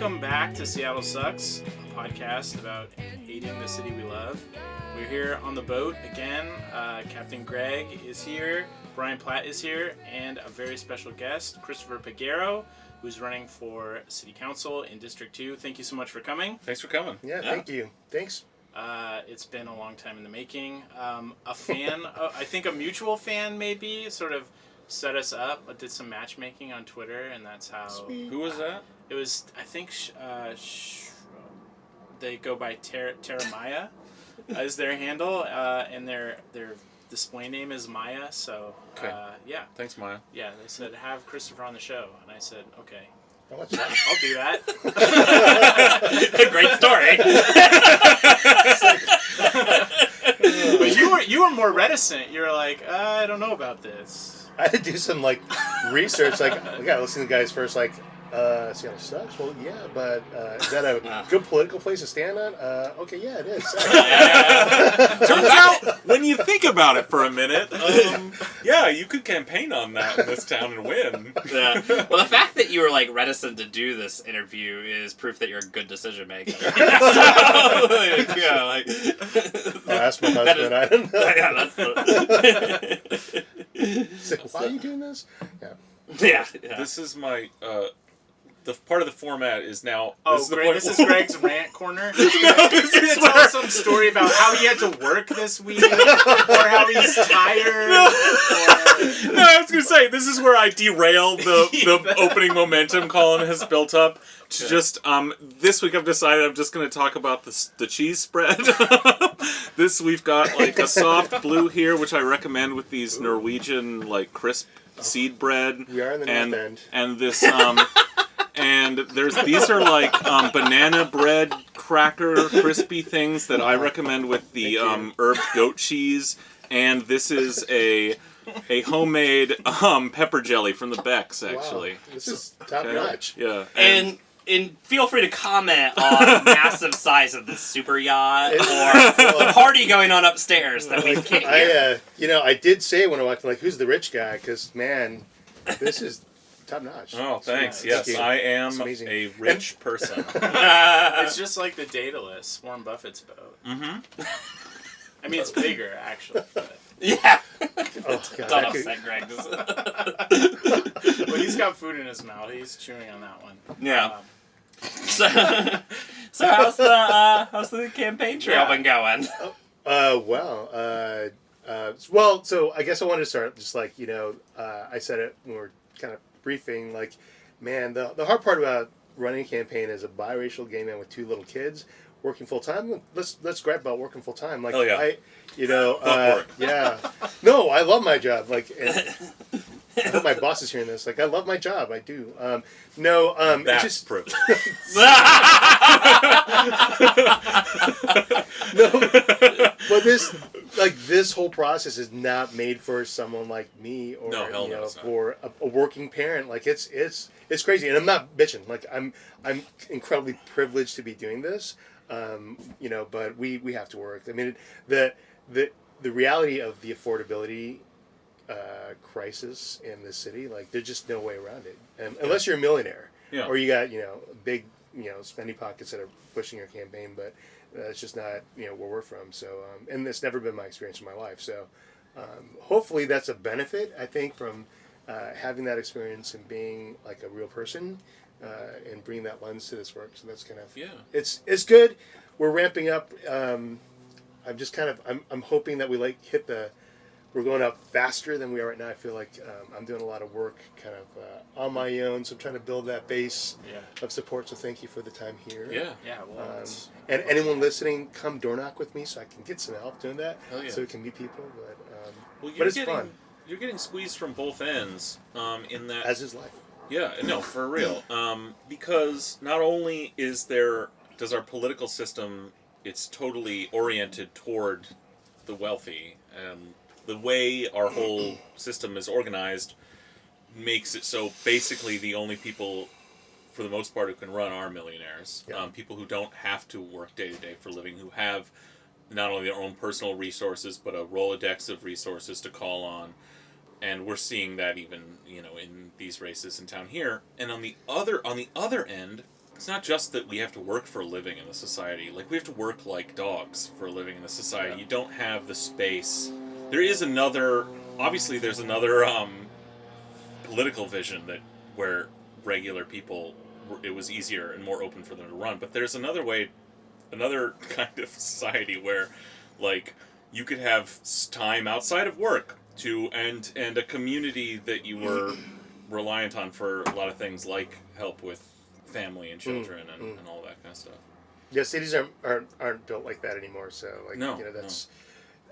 Welcome back to Seattle Sucks, a podcast about hating the city we love. We're here on the boat again. Captain Greg is here, Brian Platt is here, and a very special guest, Christopher Peguero, who's running for City Council in District 2. Thank you so much for coming. Thanks for coming. Yeah, thank you. Thanks. It's been a long time in the making. A fan, I think a mutual fan maybe, sort of set us up. I did some matchmaking on Twitter, and that's how... Sweet. Who was that? It was, I think, they go by Terramaya as their handle, and their display name is Maya, so, Okay. yeah. Thanks, Maya. Yeah, they said, have Christopher on the show, and I said, okay, I'll let you know. I'll do that. Great story. But you were more reticent. You were like, I don't know about this. I had to do some research. We gotta listen to the guys first. Seattle sucks. Well, yeah, but is that a good political place to stand on? Okay, yeah, it is. Turns out, when you think about it for a minute, yeah, you could campaign on that in this town and win. Yeah. Well, the fact that you were reticent to do this interview is proof that you're a good decision maker. Ask my husband. I don't know. Yeah, that's the. Why are you doing this? Yeah. Yeah. This is my the part of the format is now. Oh, this is Greg's rant corner. He's going to tell some story about how he had to work this week, or how he's tired. No, I was going to say, this is where I derailed the opening momentum Colin has built up. To just, this week I've decided I'm just going to talk about the cheese spread. We've got a soft blue here, which I recommend with these Norwegian, crisp seed bread. We are in the North End. And this, and these are banana bread cracker crispy things that I recommend with the herb goat cheese. And this is a homemade pepper jelly from the Beck's, actually. Wow. This is top notch. Yeah. And feel free to comment on the massive size of this super yacht or the party going on upstairs that we can't hear. I did say when I walked in, who's the rich guy? Because, man, this is top notch. Oh, thanks. Yeah, Yes, I am a rich person. It's just like the Daedalus, Warren Buffett's boat. Mm-hmm. I mean, it's bigger, actually. But... Yeah. Oh, God. Don't upset Greg. Well, he's got food in his mouth. He's chewing on that one. Yeah. So how's the campaign trail been going? Well, so I guess I wanted to start just I said it when we were kind of briefing, man, the hard part about running a campaign as a biracial gay man with two little kids working full time. Let's grab about working full time. Oh yeah. Work. Yeah. No, I love my job. I hope my boss is hearing this. I love my job. I do. That's it's just privilege. No, but this whole process is not made for someone like me, or for a working parent. It's crazy, and I'm not bitching. I'm incredibly privileged to be doing this. But we have to work. I mean, the reality of the affordability crisis in this city, there's just no way around it, unless you're a millionaire, or you got big spendy pockets that are pushing your campaign. But it's just not where we're from. So and it's never been my experience in my life. So hopefully that's a benefit, I think, from having that experience and being a real person. And bring that lens to this work. So that's kind of it's good. We're ramping up. I'm hoping that we we're going up faster than we are right now. I feel like I'm doing a lot of work kind of on my own. So I'm trying to build that base of support. So thank you for the time here. Yeah. Well, and anyone listening, come door knock with me so I can get some help doing that. Oh, yeah. So we can meet people. But it's fun. You're getting squeezed from both ends. In that, as is life. Yeah, no, for real. Because not only does our political system, it's totally oriented toward the wealthy, and the way our whole system is organized makes it so basically the only people, for the most part, who can run are millionaires. Yeah. People who don't have to work day to day for a living, who have not only their own personal resources, but a Rolodex of resources to call on. And we're seeing that even, in these races in town here. And on the other end, it's not just that we have to work for a living in the society. Like, we have to work like dogs for a living in the society. Yeah. You don't have the space. There's another political vision where regular people, it was easier and more open for them to run. But there's another kind of society where, like, you could have time outside of work and a community that you were reliant on for a lot of things, like help with family and children and all that kind of stuff. Yeah, cities aren't built like that anymore. So, like, that's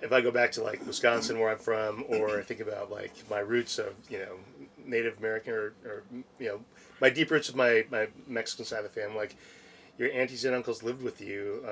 if I go back to, like, Wisconsin, where I'm from, or I think about, like, my roots of, Native American or my deep roots of my Mexican side of the family, like, your aunties and uncles lived with you.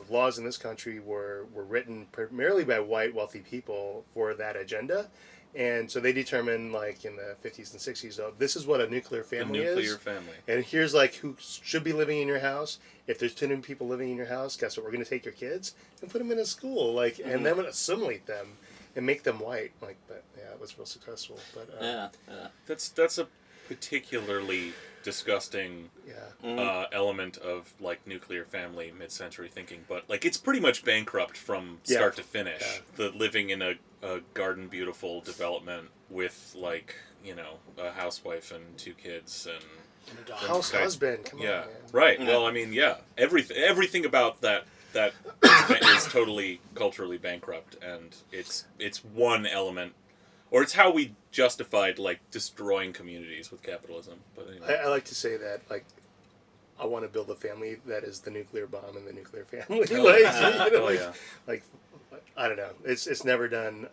Laws in this country were written primarily by white wealthy people for that agenda. And so they determined, like, in the 50s and 60s, this is what a nuclear family is. A nuclear family. And here's, like, who should be living in your house. If there's too many people living in your house, guess what? We're going to take your kids and put them in a school, like, and then assimilate them and make them white. Like, but yeah, it was real successful. But that's a particularly disgusting element of, like, nuclear family mid-century thinking, but, like, it's pretty much bankrupt from start to finish. The living in a garden beautiful development with, like, a housewife and 2 kids and a house husband. Come on, man. Right. Yeah. Well, I mean, everything about that is totally culturally bankrupt, and it's one element. Or it's how we justified, like, destroying communities with capitalism. But anyway. I like to say that, like, I want to build a family that is the nuclear bomb and the nuclear family. Like, I don't know. It's never done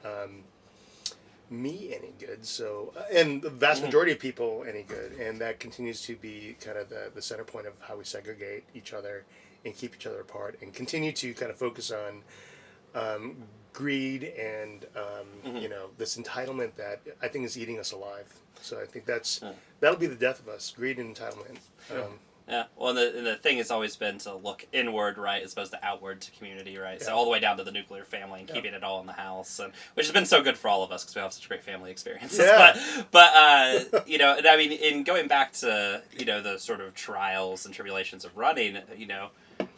me any good. So, and the vast majority of people any good, and that continues to be kind of the center point of how we segregate each other and keep each other apart, and continue to kind of focus on greed and this entitlement that I think is eating us alive. So I think that'll be the death of us: greed and entitlement. Yeah. Well, the thing has always been to look inward, right, as opposed to outward to community, right? Yeah. So all the way down to the nuclear family and keeping it all in the house, and which has been so good for all of us because we have such great family experiences. Yeah. But and I mean, in going back to the sort of trials and tribulations of running,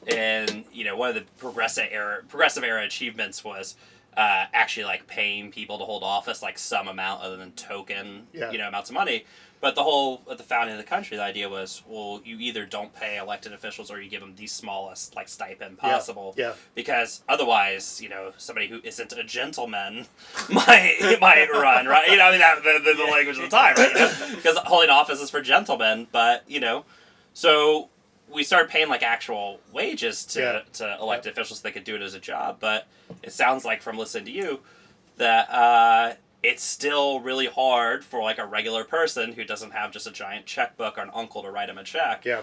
and one of the progressive era achievements was actually, like, paying people to hold office, like, some amount other than token amounts of money. But at the founding of the country, the idea was, well, you either don't pay elected officials or you give them the smallest, like, stipend possible. Yeah. Because otherwise, somebody who isn't a gentleman might run, right? I mean, the language of the time, right? Because holding office is for gentlemen, but, so we started paying, like, actual wages to elected officials so they could do it as a job. But it sounds like, from listening to you, that it's still really hard for, like, a regular person who doesn't have just a giant checkbook or an uncle to write him a check. Yeah.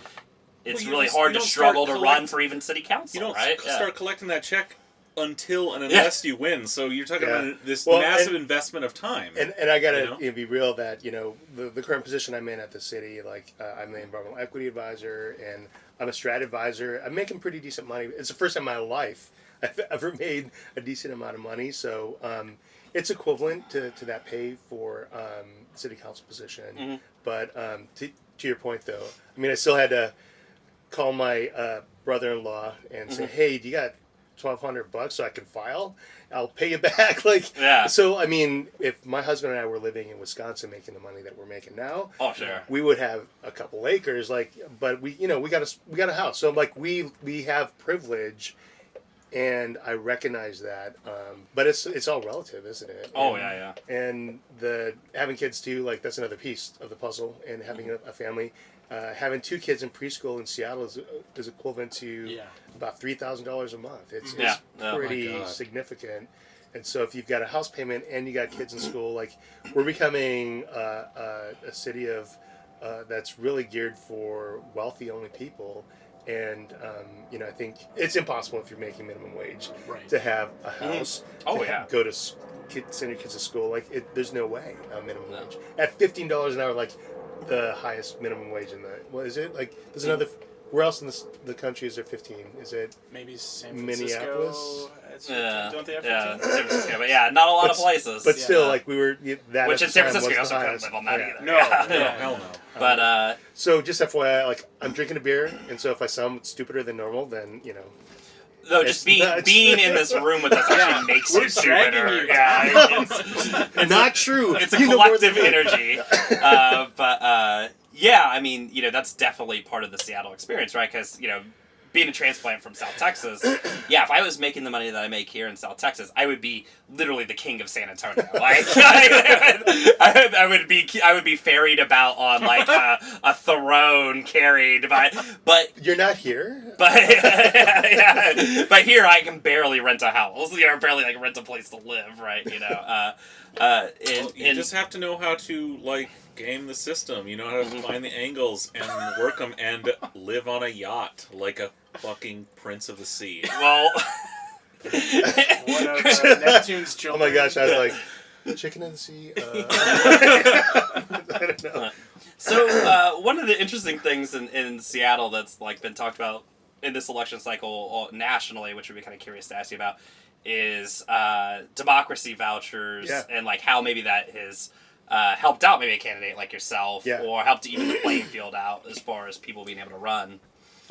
It's really hard to struggle to run for even city council, You don't right? start collecting that check until and unless you win. So you're talking about this massive investment of time. And I gotta be real that the current position I'm in at the city, like, I'm the environmental equity advisor and I'm a strat advisor. I'm making pretty decent money. It's the first time in my life I've ever made a decent amount of money. So it's equivalent to that pay for city council position. Mm-hmm. But to your point, though, I mean, I still had to call my brother-in-law and say, hey, do you got $1,200 so I can file? I'll pay you back. So I mean, if my husband and I were living in Wisconsin making the money that we're making now, we would have a couple acres. But we got a house. So we have privilege, and I recognize that. But it's all relative, isn't it? Oh, yeah. And having kids too, like, that's another piece of the puzzle. And having a family. Having 2 kids in preschool in Seattle is equivalent to about $3,000 a month. It's pretty significant. And so if you've got a house payment and you got kids in school, like, we're becoming a city of that's really geared for wealthy only people. And I think it's impossible if you're making minimum wage to have a house. Go to send your kids to school. Like, there's no way minimum wage at $15 an hour. Like, the highest minimum wage in what is it? Like, there's another. Where else in the country is there 15? Is it maybe San Minneapolis? Francisco Don't they have 15? Yeah, San Francisco, but yeah, not a lot of places. But still, like we were that. Which in San Francisco, you also couldn't live on that either. No, hell no. But so just FYI, like I'm drinking a beer, and so if I sound stupider than normal, then No, just being in this room with us actually makes you stupider. Yeah, it's not true. It's a collective energy. Yeah, I mean, that's definitely part of the Seattle experience, right? Because, being a transplant from South Texas, yeah, if I was making the money that I make here in South Texas, I would be literally the king of San Antonio. Like, I would be ferried about on like a throne carried by. But you're not here. But yeah, but here I can barely rent a house. Barely like rent a place to live, right? You just have to know how to game the system. You know how to find the angles and work them and live on a yacht like a fucking prince of the sea. Well, one of Neptune's children. Oh my gosh, I was like, chicken in the sea. I don't know. So one of the interesting things in Seattle that's been talked about in this election cycle nationally, which we'd be kind of curious to ask you about, is democracy vouchers and how maybe that has helped out maybe a candidate like yourself or helped even the playing field out as far as people being able to run.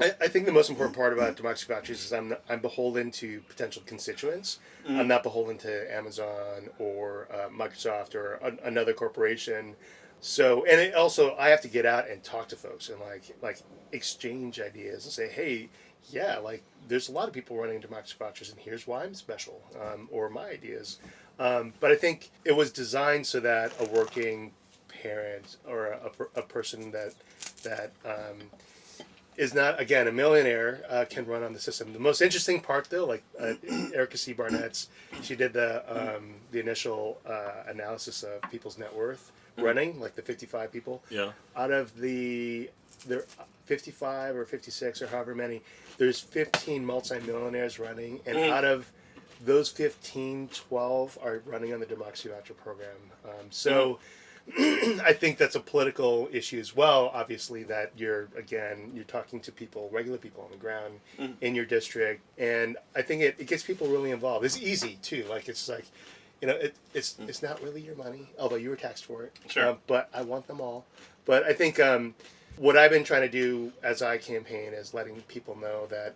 I think the most important part about democracy vouchers is I'm beholden to potential constituents. Mm. I'm not beholden to Amazon or Microsoft or another corporation. So, and it also, I have to get out and talk to folks and like exchange ideas and say, hey, yeah, there's a lot of people running democracy vouchers and here's why I'm special, or my ideas. But I think it was designed so that a working parent or a person that is not, again, a millionaire can run on the system. The most interesting part, though, Erica C. Barnett's, she did the initial analysis of people's net worth running, the 55 people. Yeah. Out of there 55 or 56 or however many, there's 15 multimillionaires running, and out of those 15, 12 are running on the Democracy Voucher program. I think that's a political issue as well, obviously, that you're talking to people, regular people on the ground in your district, and I think it gets people really involved. It's easy, too. It's not really your money, although you were taxed for it. Sure. But I want them all. But I think what I've been trying to do as I campaign is letting people know that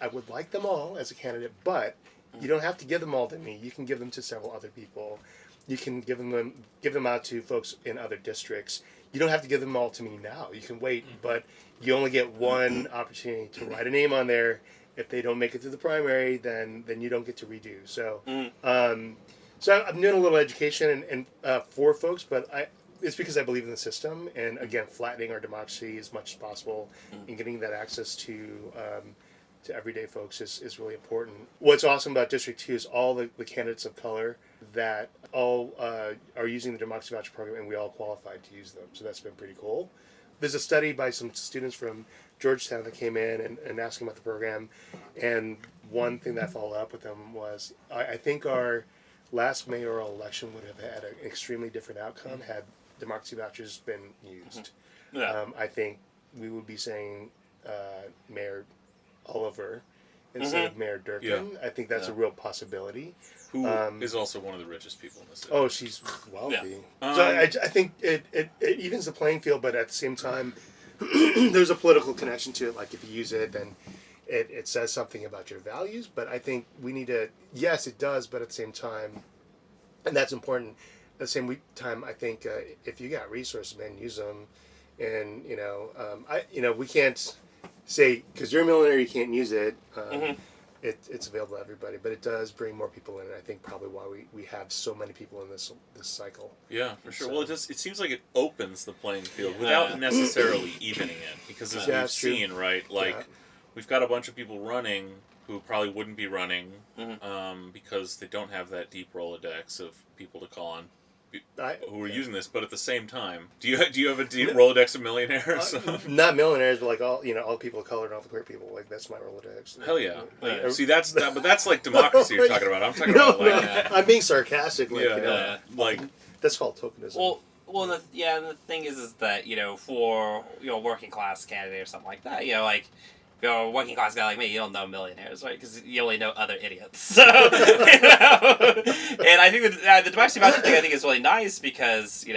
I would like them all as a candidate, but you don't have to give them all to me. You can give them to several other people. You can give them out to folks in other districts. You don't have to give them all to me now. You can wait, but you only get one opportunity to write a name on there. If they don't make it to the primary, then you don't get to redo. So, so I'm doing a little education and for folks, but it's because I believe in the system, and again, flattening our democracy as much as possible, and getting that access to everyday folks is really important. What's awesome about District 2 is all the candidates of color that all are using the Democracy Voucher program, and we all qualified to use them. So that's been pretty cool. There's a study by some students from Georgetown that came in and asked them about the program, and one thing that followed up with them was, I think our last mayoral election would have had an extremely different outcome had Democracy Vouchers been used. Yeah. I think we would be saying Mayor Oliver instead of Mayor Durkin. Yeah. I think that's a real possibility. Who is also one of the richest people in the city. Oh, she's wealthy. Yeah. So I think it evens the playing field, but at the same time, there's a political connection to it. Like if you use it, then it says something about your values. But I think we need to, yes, it does, but at the same time, and that's important, at the same time, I think if you got resources, man, use them. And, we can't say, because you're a millionaire, you can't use it. It's available to everybody, but it does bring more people in, and I think probably why we have so many people in this cycle. Yeah, for sure. So, well, it seems like it opens the playing field without necessarily evening it, because as we've seen, right, we've got a bunch of people running who probably wouldn't be running because they don't have that deep Rolodex of people to call on who are using this, but at the same time, do you have a deep Rolodex of millionaires? Not millionaires, but all people of color and all the queer people. That's my Rolodex. Hell yeah! See, but that's like democracy you're talking about. I'm talking about I'm being sarcastic. That's called tokenism. Well, and the thing is that for working class candidate or something like that, if you're a working class guy like me, you don't know millionaires, right? Because you only know other idiots. So, and I think that the Democracy Voucher thing I think is really nice because, you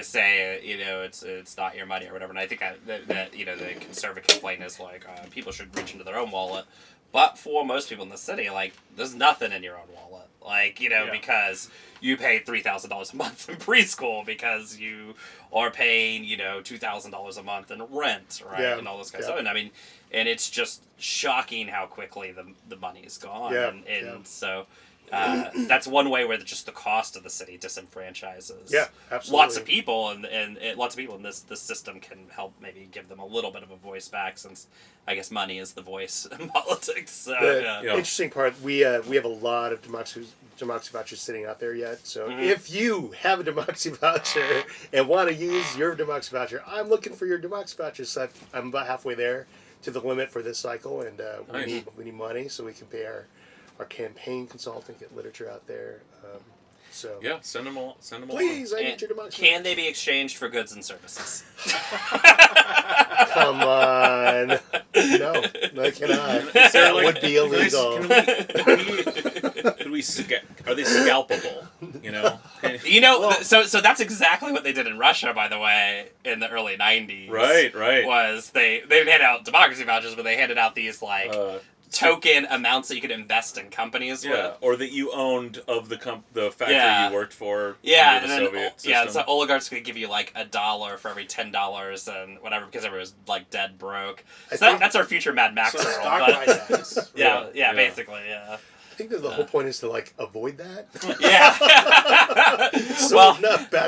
say, it's not your money or whatever, and I think that the conservative complaint is like, people should reach into their own wallet. But for most people in the city, like, there's nothing in your own wallet. Like, because you pay $3,000 a month in preschool because you are paying, $2,000 a month in rent, right? Yeah. And all this kind of stuff. And I mean, and it's just shocking how quickly the money is gone. Yeah. And so that's one way where just the cost of the city disenfranchises absolutely. lots of people, and lots of people, and this system can help maybe give them a little bit of a voice back, since I guess money is the voice in politics. So, interesting part, we have a lot of democracy vouchers sitting out there yet. So if you have a democracy voucher and want to use your democracy voucher, I'm looking for your democracy vouchers. So I'm about halfway there to the limit for this cycle, and we need money so we can pay our campaign consultant, get literature out there. So send them all. Please, I need your democracy. Can they be exchanged for goods and services? Come on, no, I cannot. That would be illegal. Are they scalpable? So that's exactly what they did in Russia, by the way, in the early 90s. Right. Was they didn't hand out democracy vouchers, but they handed out these token amounts that you could invest in companies with. Or that you owned of the factory you worked for under the Soviet system. So oligarchs could give you like $1 for every $10 and whatever, because everyone was like dead broke. So that's our future Mad Max world. Stock buybacks. Yeah, basically, yeah. I think that the whole point is to avoid that. Yeah. Well,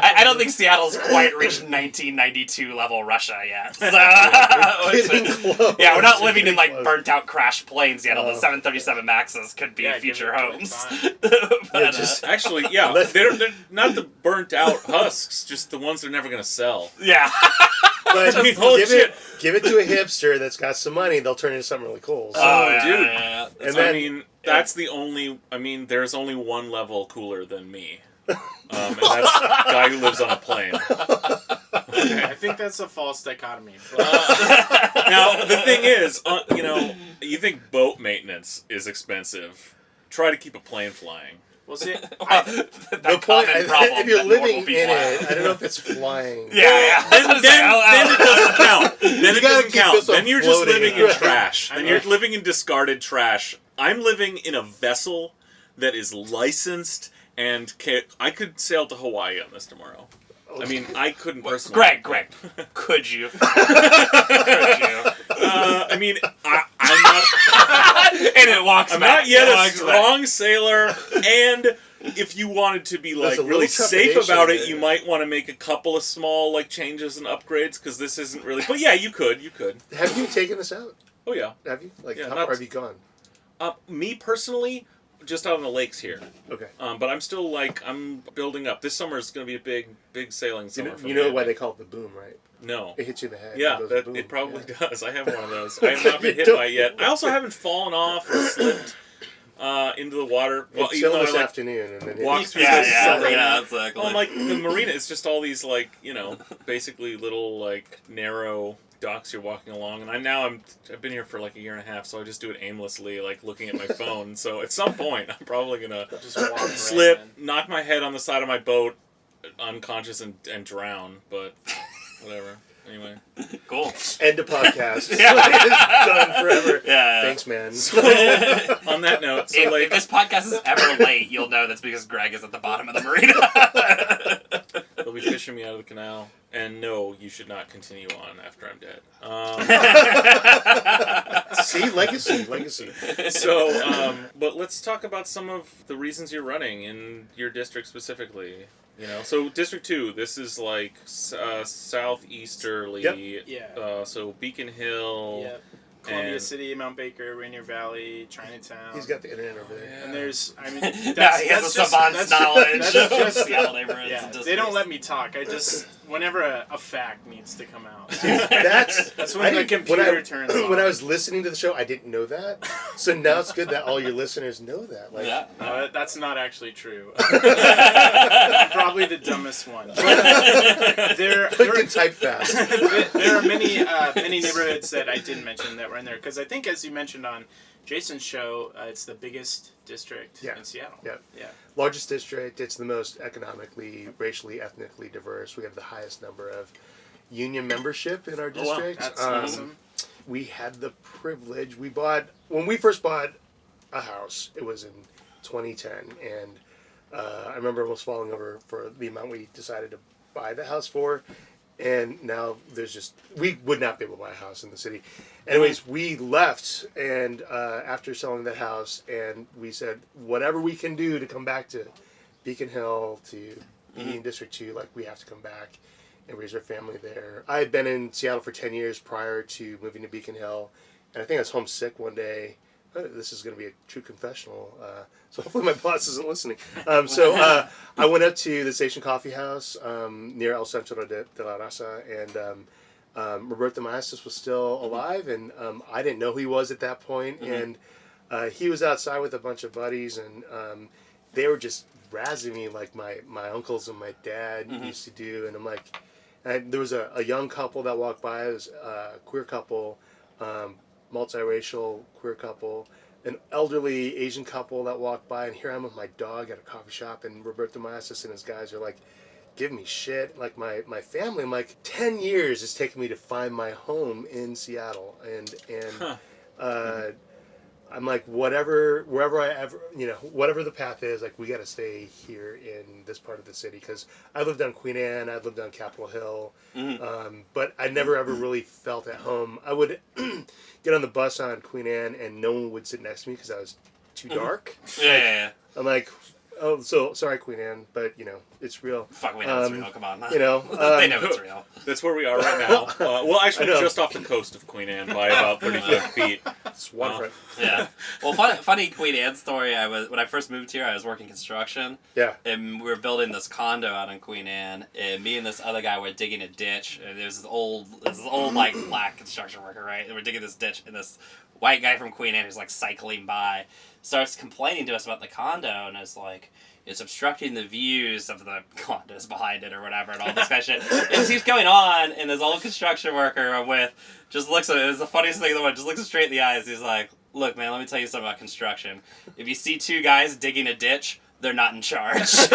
I don't think Seattle's quite reached 1992 level Russia yet. So, getting close. Yeah, we're not living in burnt out crashed planes yet. Although 737 Maxes could be future homes. Actually, they're not the burnt out husks, just the ones they're never going to sell. Yeah. But give it to a hipster that's got some money, they'll turn into something really cool. So, dude. Yeah. And then, that's the only... there's only one level cooler than me. And that's the guy who lives on a plane. Okay. I think that's a false dichotomy. Now, the thing is, you think boat maintenance is expensive. Try to keep a plane flying. Well, see, the point, if you're living in it, I don't know if it's flying. Yeah. Then it doesn't count. Then it doesn't count. Then you're just living in trash. Then you're living in discarded trash. I'm living in a vessel that is licensed, and I could sail to Hawaii on this tomorrow. I mean, I couldn't personally. Greg, could you? I'm not... and it walks I'm back. not yet a strong sailor, and if you wanted to be really safe about it, you might want to make a couple of small changes and upgrades, because this isn't really... But yeah, you could. Have you taken this out? Oh yeah. Have you? How far have you gone? Me personally, just out on the lakes here. Okay. But I'm still I'm building up. This summer is going to be a big sailing summer. You know why they call it the boom, right? No. It hits you in the head. Yeah, it probably does. I have one of those. I have not been hit by it yet. I also haven't fallen off or slipped into the water. Well, even though this afternoon, and then walk through exactly. Well, the marina is just all these basically little narrow docks you're walking along, and I've been here for a year and a half, so I just do it aimlessly, looking at my phone. So at some point, I'm probably gonna just walk slip, knock my head on the side of my boat, unconscious, and drown. But whatever. Anyway, cool. End of podcast. It's done forever. Yeah. Thanks, man. So, on that note, if this podcast is ever late, you'll know that's because Greg is at the bottom of the marina. They'll be fishing me out of the canal. And no, you should not continue on after I'm dead. See, legacy. So, but let's talk about some of the reasons you're running in your district specifically. So District 2, this is southeasterly. Yep. Yeah. So Beacon Hill. Yep. Columbia City, Mount Baker, Rainier Valley, Chinatown. He's got the internet over there. Yeah. And there's, he has a savant's knowledge of Seattle neighborhoods. Yeah, they don't let me talk. I just, whenever a fact needs to come out. That's when the computer turns on. When I was listening to the show, I didn't know that. So now it's good that all your listeners know that. Like, that's not actually true. I'm probably the dumbest one. There type fast. There are many neighborhoods that I didn't mention that were in there because I think, as you mentioned on Jason's show, it's the biggest district in Seattle. Yeah. Largest district. It's the most economically, racially, ethnically diverse. We have the highest number of union membership in our district. That's awesome. We had the privilege. When we first bought a house, it was in 2010, and I remember almost falling over for the amount we decided to buy the house for. And now we would not be able to buy a house in the city. Anyways, we left, and after selling the house, and we said, whatever we can do to come back to Beacon Hill, to be in District 2, like, we have to come back and raise our family there. I had been in Seattle for 10 years prior to moving to Beacon Hill, and I think I was homesick one day. This is going to be a true confessional, so hopefully my boss isn't listening. So I went up to the Station Coffee House near El Centro de la Raza, and Roberto Maestas was still alive, and I didn't know who he was at that point, and he was outside with a bunch of buddies, and they were just razzing me like my uncles and my dad used to do, and I'm like, and there was a young couple that walked by. It was a queer couple, multiracial queer couple, an elderly Asian couple that walked by, and here I'm with my dog at a coffee shop, and Roberto Maestas and his guys are like, give me shit, like my family. I'm like, 10 years it's taken me to find my home in Seattle, and I'm like, wherever I ever, whatever the path is, like, we got to stay here in this part of the city, because I lived on Queen Anne, I lived on Capitol Hill, but I never ever really felt at home. I would get on the bus on Queen Anne, and no one would sit next to me because I was too dark. Yeah. I'm like, oh, so sorry, Queen Anne, but it's real. Fuck, we know it's real. Come on. They know it's real. That's where we are right now. Well, actually, just off the coast of Queen Anne by about 35 feet. It's waterfront. Yeah. Well, funny Queen Anne story. When I first moved here, I was working construction. Yeah. And we were building this condo out in Queen Anne, and me and this other guy were digging a ditch. And there's this old like black construction worker, right? And we're digging this ditch, and this white guy from Queen Anne who's like cycling by starts complaining to us about the condo, and it's like, it's obstructing the views of the condos behind it or whatever, and all this kind of shit. And it keeps going on, and this old construction worker I'm with just looks at it. It's the funniest thing in the world. Just looks it straight in the eyes. He's like, look, man, let me tell you something about construction. If you see two guys digging a ditch, they're not in charge. It was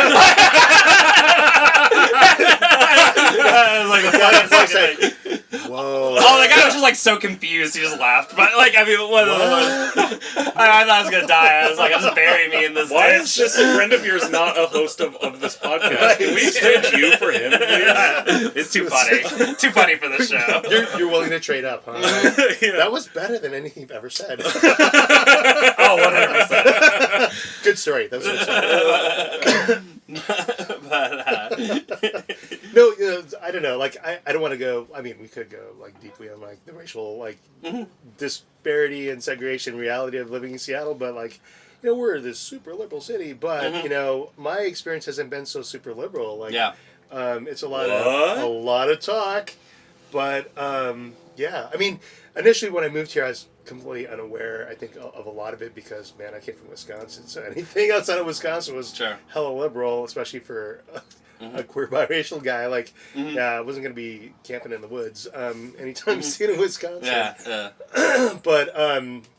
like the funniest thing. Whoa. Oh, the guy was just like so confused, he just laughed. But like, I mean, I thought I was gonna die. I was like, just bury me in this Why ditch. is this friend of yours not a host of this podcast? Can we exchange you for him, please? It's too funny. Too funny for the show. You're willing to trade up, huh? Yeah. That was better than anything you've ever said. Oh, 100%. Good story. That was a good story. No, I don't know. Like, I don't want to go. I mean, we could go like deeply on like the racial disparity and segregation reality of living in Seattle, but like, we're this super liberal city. But my experience hasn't been so super liberal. Like, it's a lot of talk, but yeah. I mean, initially when I moved here, I was completely unaware, I think, of a lot of it because, man, I came from Wisconsin, so anything outside of Wisconsin was hella liberal, especially for a queer biracial guy. Like, I wasn't going to be camping in the woods anytime soon in Wisconsin. Yeah. But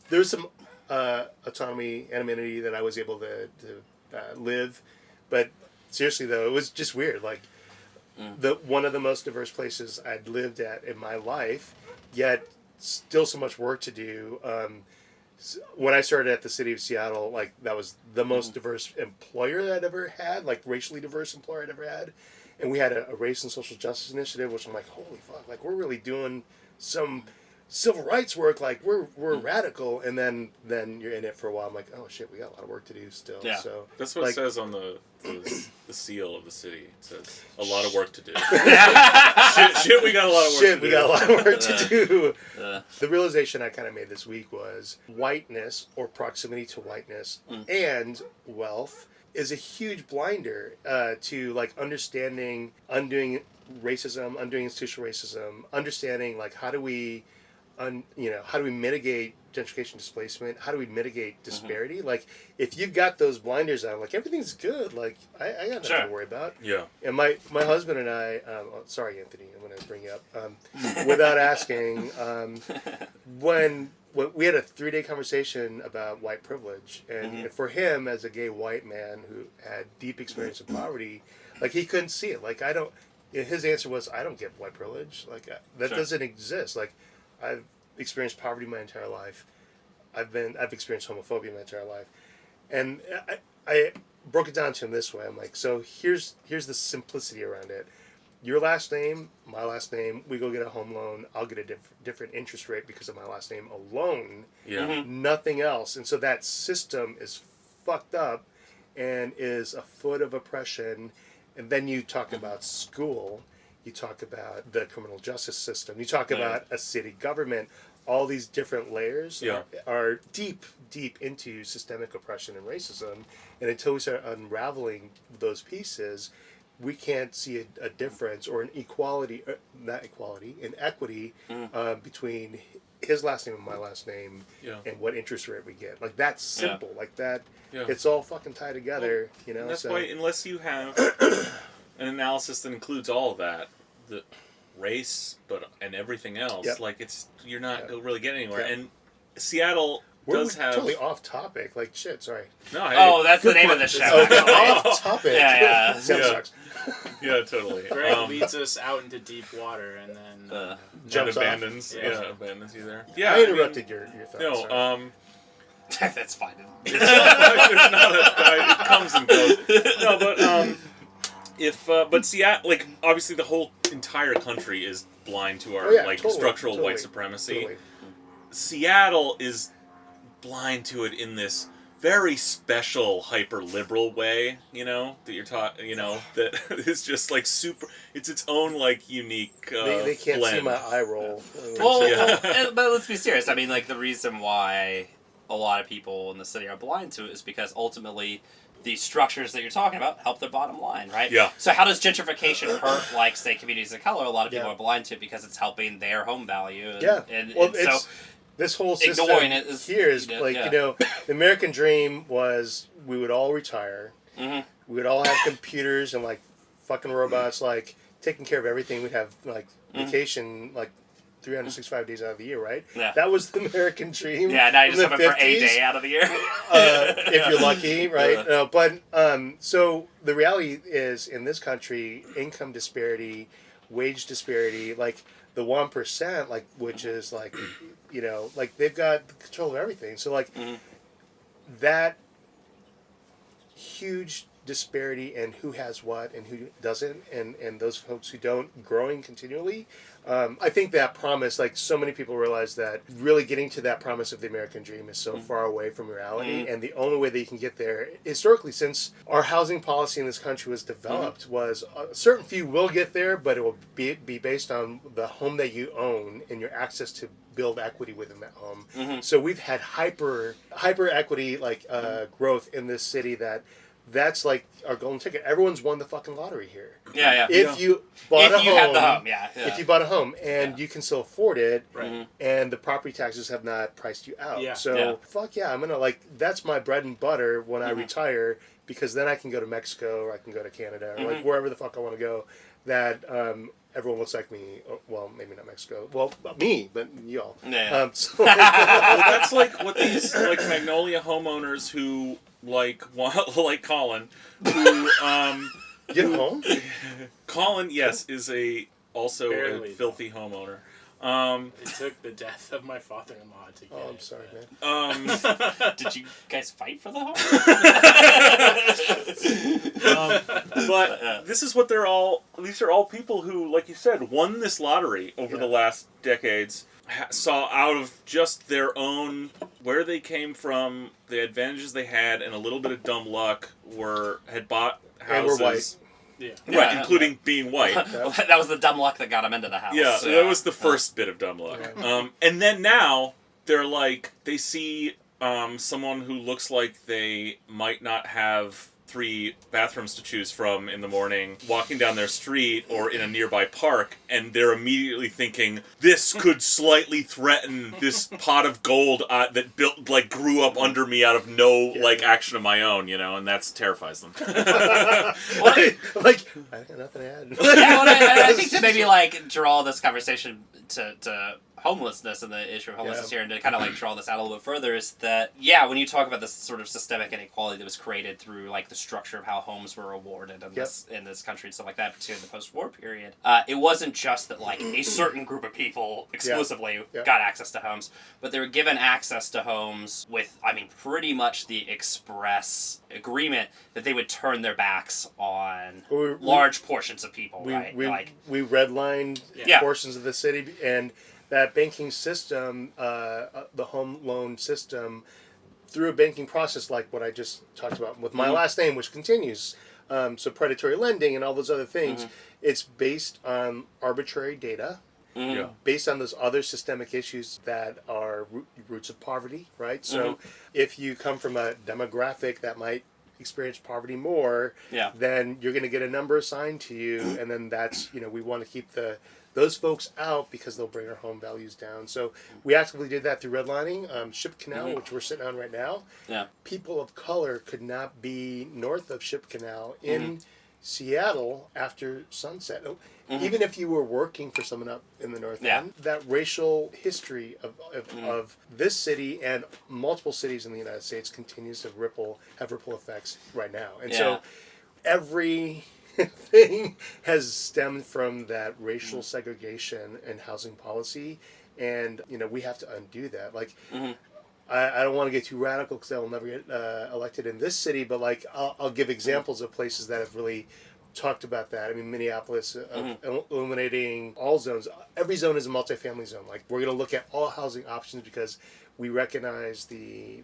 there was some autonomy, anonymity that I was able to live. But seriously, though, it was just weird. Like, one of the most diverse places I'd lived at in my life, yet still so much work to do. When I started at the city of Seattle, like, that was the most diverse employer that I'd ever had, like, racially diverse employer I'd ever had. And we had a race and social justice initiative, which I'm like, holy fuck, like, we're really doing some civil rights work, like, we're radical. And then you're in it for a while. I'm like, oh shit, we got a lot of work to do still. Yeah. So that's what it says on the seal of the city. It says a lot of work to do. shit, we got a lot of work to do. We got a lot of work to do. The realization I kind of made this week was whiteness, or proximity to whiteness, and wealth is a huge blinder to, like, undoing racism, undoing institutional racism, understanding, like, how do we how do we mitigate gentrification, displacement? How do we mitigate disparity? Like, if you've got those blinders on, like, everything's good. Like, I got nothing to worry about. Yeah. And my husband and I, sorry, Anthony, I'm going to bring you up, without asking, when we had a 3-day conversation about white privilege, and for him, as a gay white man who had deep experience in poverty, like, he couldn't see it. Like, his answer was, I don't get white privilege. Like, that doesn't exist. Like, I've experienced poverty my entire life. I've experienced homophobia my entire life, and I broke it down to him this way. I'm like, so here's the simplicity around it. Your last name, my last name. We go get a home loan. I'll get a different interest rate because of my last name alone. Yeah. Nothing else. And so that system is fucked up, and is a foot of oppression. And then you talk about school. You talk about the criminal justice system. You talk about a city government. All these different layers are deep into systemic oppression and racism. And until we start unraveling those pieces, we can't see a difference or an equality, an equity between his last name and my last name and what interest rate we get. Like, that's simple. Like that, it's all fucking tied together, And that's why, unless you have an analysis that includes all of that, the race, and everything else, like, you're not really getting anywhere. And Seattle we're have totally off topic. Like, shit. Sorry. No. That's the name of the show. Off topic. Yeah. Sucks. Yeah, totally. Greg leads us out into deep water and then jumps abandons. Off. Abandons you there. I interrupted your thoughts. No. That's fine. There's not it comes and goes. No, but Seattle, like, obviously the whole entire country is blind to our structural white supremacy. Totally. Seattle is blind to it in this very special hyper liberal way, that you're taught, that is just like super. It's its own like unique. They can't blend. see my eye roll. But let's be serious. I mean, like, the reason why a lot of people in the city are blind to it is because ultimately these structures that you're talking about help their bottom line, right? Yeah. So how does gentrification hurt, like, say, communities of color? A lot of people are blind to it because it's helping their home value. And, this whole system here is the American dream was we would all retire. Mm-hmm. We would all have computers and, like, fucking robots, like, taking care of everything. We'd have, like, vacation, like, 365 days out of the year, right? Yeah. That was the American dream. Yeah, now you just have it for a day out of the year. If you're lucky, right? So the reality is, in this country, income disparity, wage disparity, like, the 1%, like, which is, like, like, they've got control of everything. So, like, that huge disparity in who has what and who doesn't, and those folks who don't, growing continually. I think that promise, like, so many people realize that really getting to that promise of the American dream is so far away from reality, and the only way that you can get there, historically, since our housing policy in this country was developed, was a certain few will get there, but it will be based on the home that you own and your access to build equity within that home. So we've had hyper equity, like, growth in this city that's like our golden ticket. Everyone's won the fucking lottery here. Yeah. If you bought a home, have the home, if you bought a home and you can still afford it, and the property taxes have not priced you out. Fuck yeah, I'm gonna, like, that's my bread and butter when I retire, because then I can go to Mexico, or I can go to Canada, or like wherever the fuck I want to go. That everyone looks like me. Well, maybe not Mexico. Well, me, but y'all. Yeah. That's like what these, like, Magnolia homeowners who, like Colin, who get home. Colin, yes, is also a filthy homeowner. It took the death of my father-in-law to get I'm sorry, man. Did you guys fight for the home? But this is what these are all people who, like you said, won this lottery over the last decades, saw out of just their own, where they came from, the advantages they had, and a little bit of dumb luck, had bought houses. And we're white. Right, including being white. That was the dumb luck that got them into the house. Yeah, that was the first bit of dumb luck. And then now, they're like, they see someone who looks like they might not have 3 bathrooms to choose from in the morning, walking down their street or in a nearby park, and they're immediately thinking, this could slightly threaten this pot of gold that grew up under me out of no action of my own, and that terrifies them. I got nothing to add. I think to maybe draw this conversation to homelessness and the issue of homelessness here, and to kind of draw this out a little bit further, is that when you talk about this sort of systemic inequality that was created through the structure of how homes were awarded in this country and stuff like that, particularly in the post-war period, it wasn't just that a certain group of people exclusively got access to homes, but they were given access to homes with pretty much the express agreement that they would turn their backs on large portions of people. We redlined portions of the city, and that banking system, the home loan system, through a banking process like what I just talked about with my last name, which continues, so predatory lending and all those other things, it's based on arbitrary data, based on those other systemic issues that are roots of poverty, right? So if you come from a demographic that might experience poverty more, then you're going to get a number assigned to you, and then that's, we want to keep those folks out because they'll bring our home values down. So we actively did that through redlining. Ship Canal, which we're sitting on right now. Yeah. People of color could not be north of Ship Canal in Seattle after sunset. Even if you were working for someone up in the North End, that racial history of this city and multiple cities in the United States continues to have ripple effects right now. And so every thing has stemmed from that racial segregation and housing policy, and we have to undo that. I don't want to get too radical because I will never get elected in this city, but I'll give examples of places that have really talked about that. I mean, Minneapolis, eliminating all zones. Every zone is a multifamily zone. We're going to look at all housing options because we recognize the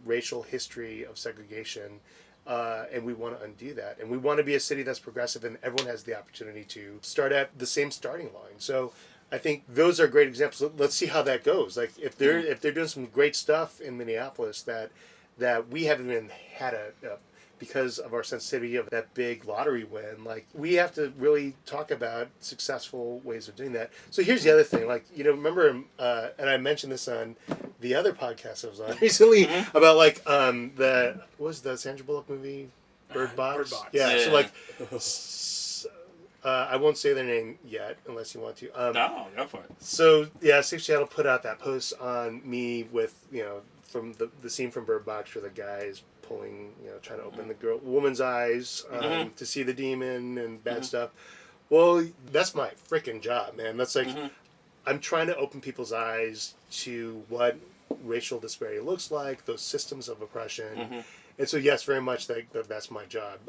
racial history of segregation. And we want to undo that. And we want to be a city that's progressive, and everyone has the opportunity to start at the same starting line. So I think those are great examples. Let's see how that goes. If they're doing some great stuff in Minneapolis that we haven't even had because of our sensitivity of that big lottery win, we have to really talk about successful ways of doing that. So here's the other thing, remember, and I mentioned this on the other podcast I was on recently about what was the Sandra Bullock movie, Bird Box? Bird Box. Yeah. So I won't say their name yet unless you want to. No, go for it. So Six Seattle put out that post on me with from the scene from Bird Box where the guy is pulling, trying to open the woman's eyes to see the demon and bad stuff. Well, that's my freaking job, man. That's I'm trying to open people's eyes to what racial disparity looks like, those systems of oppression. And so, yes, very much that's my job.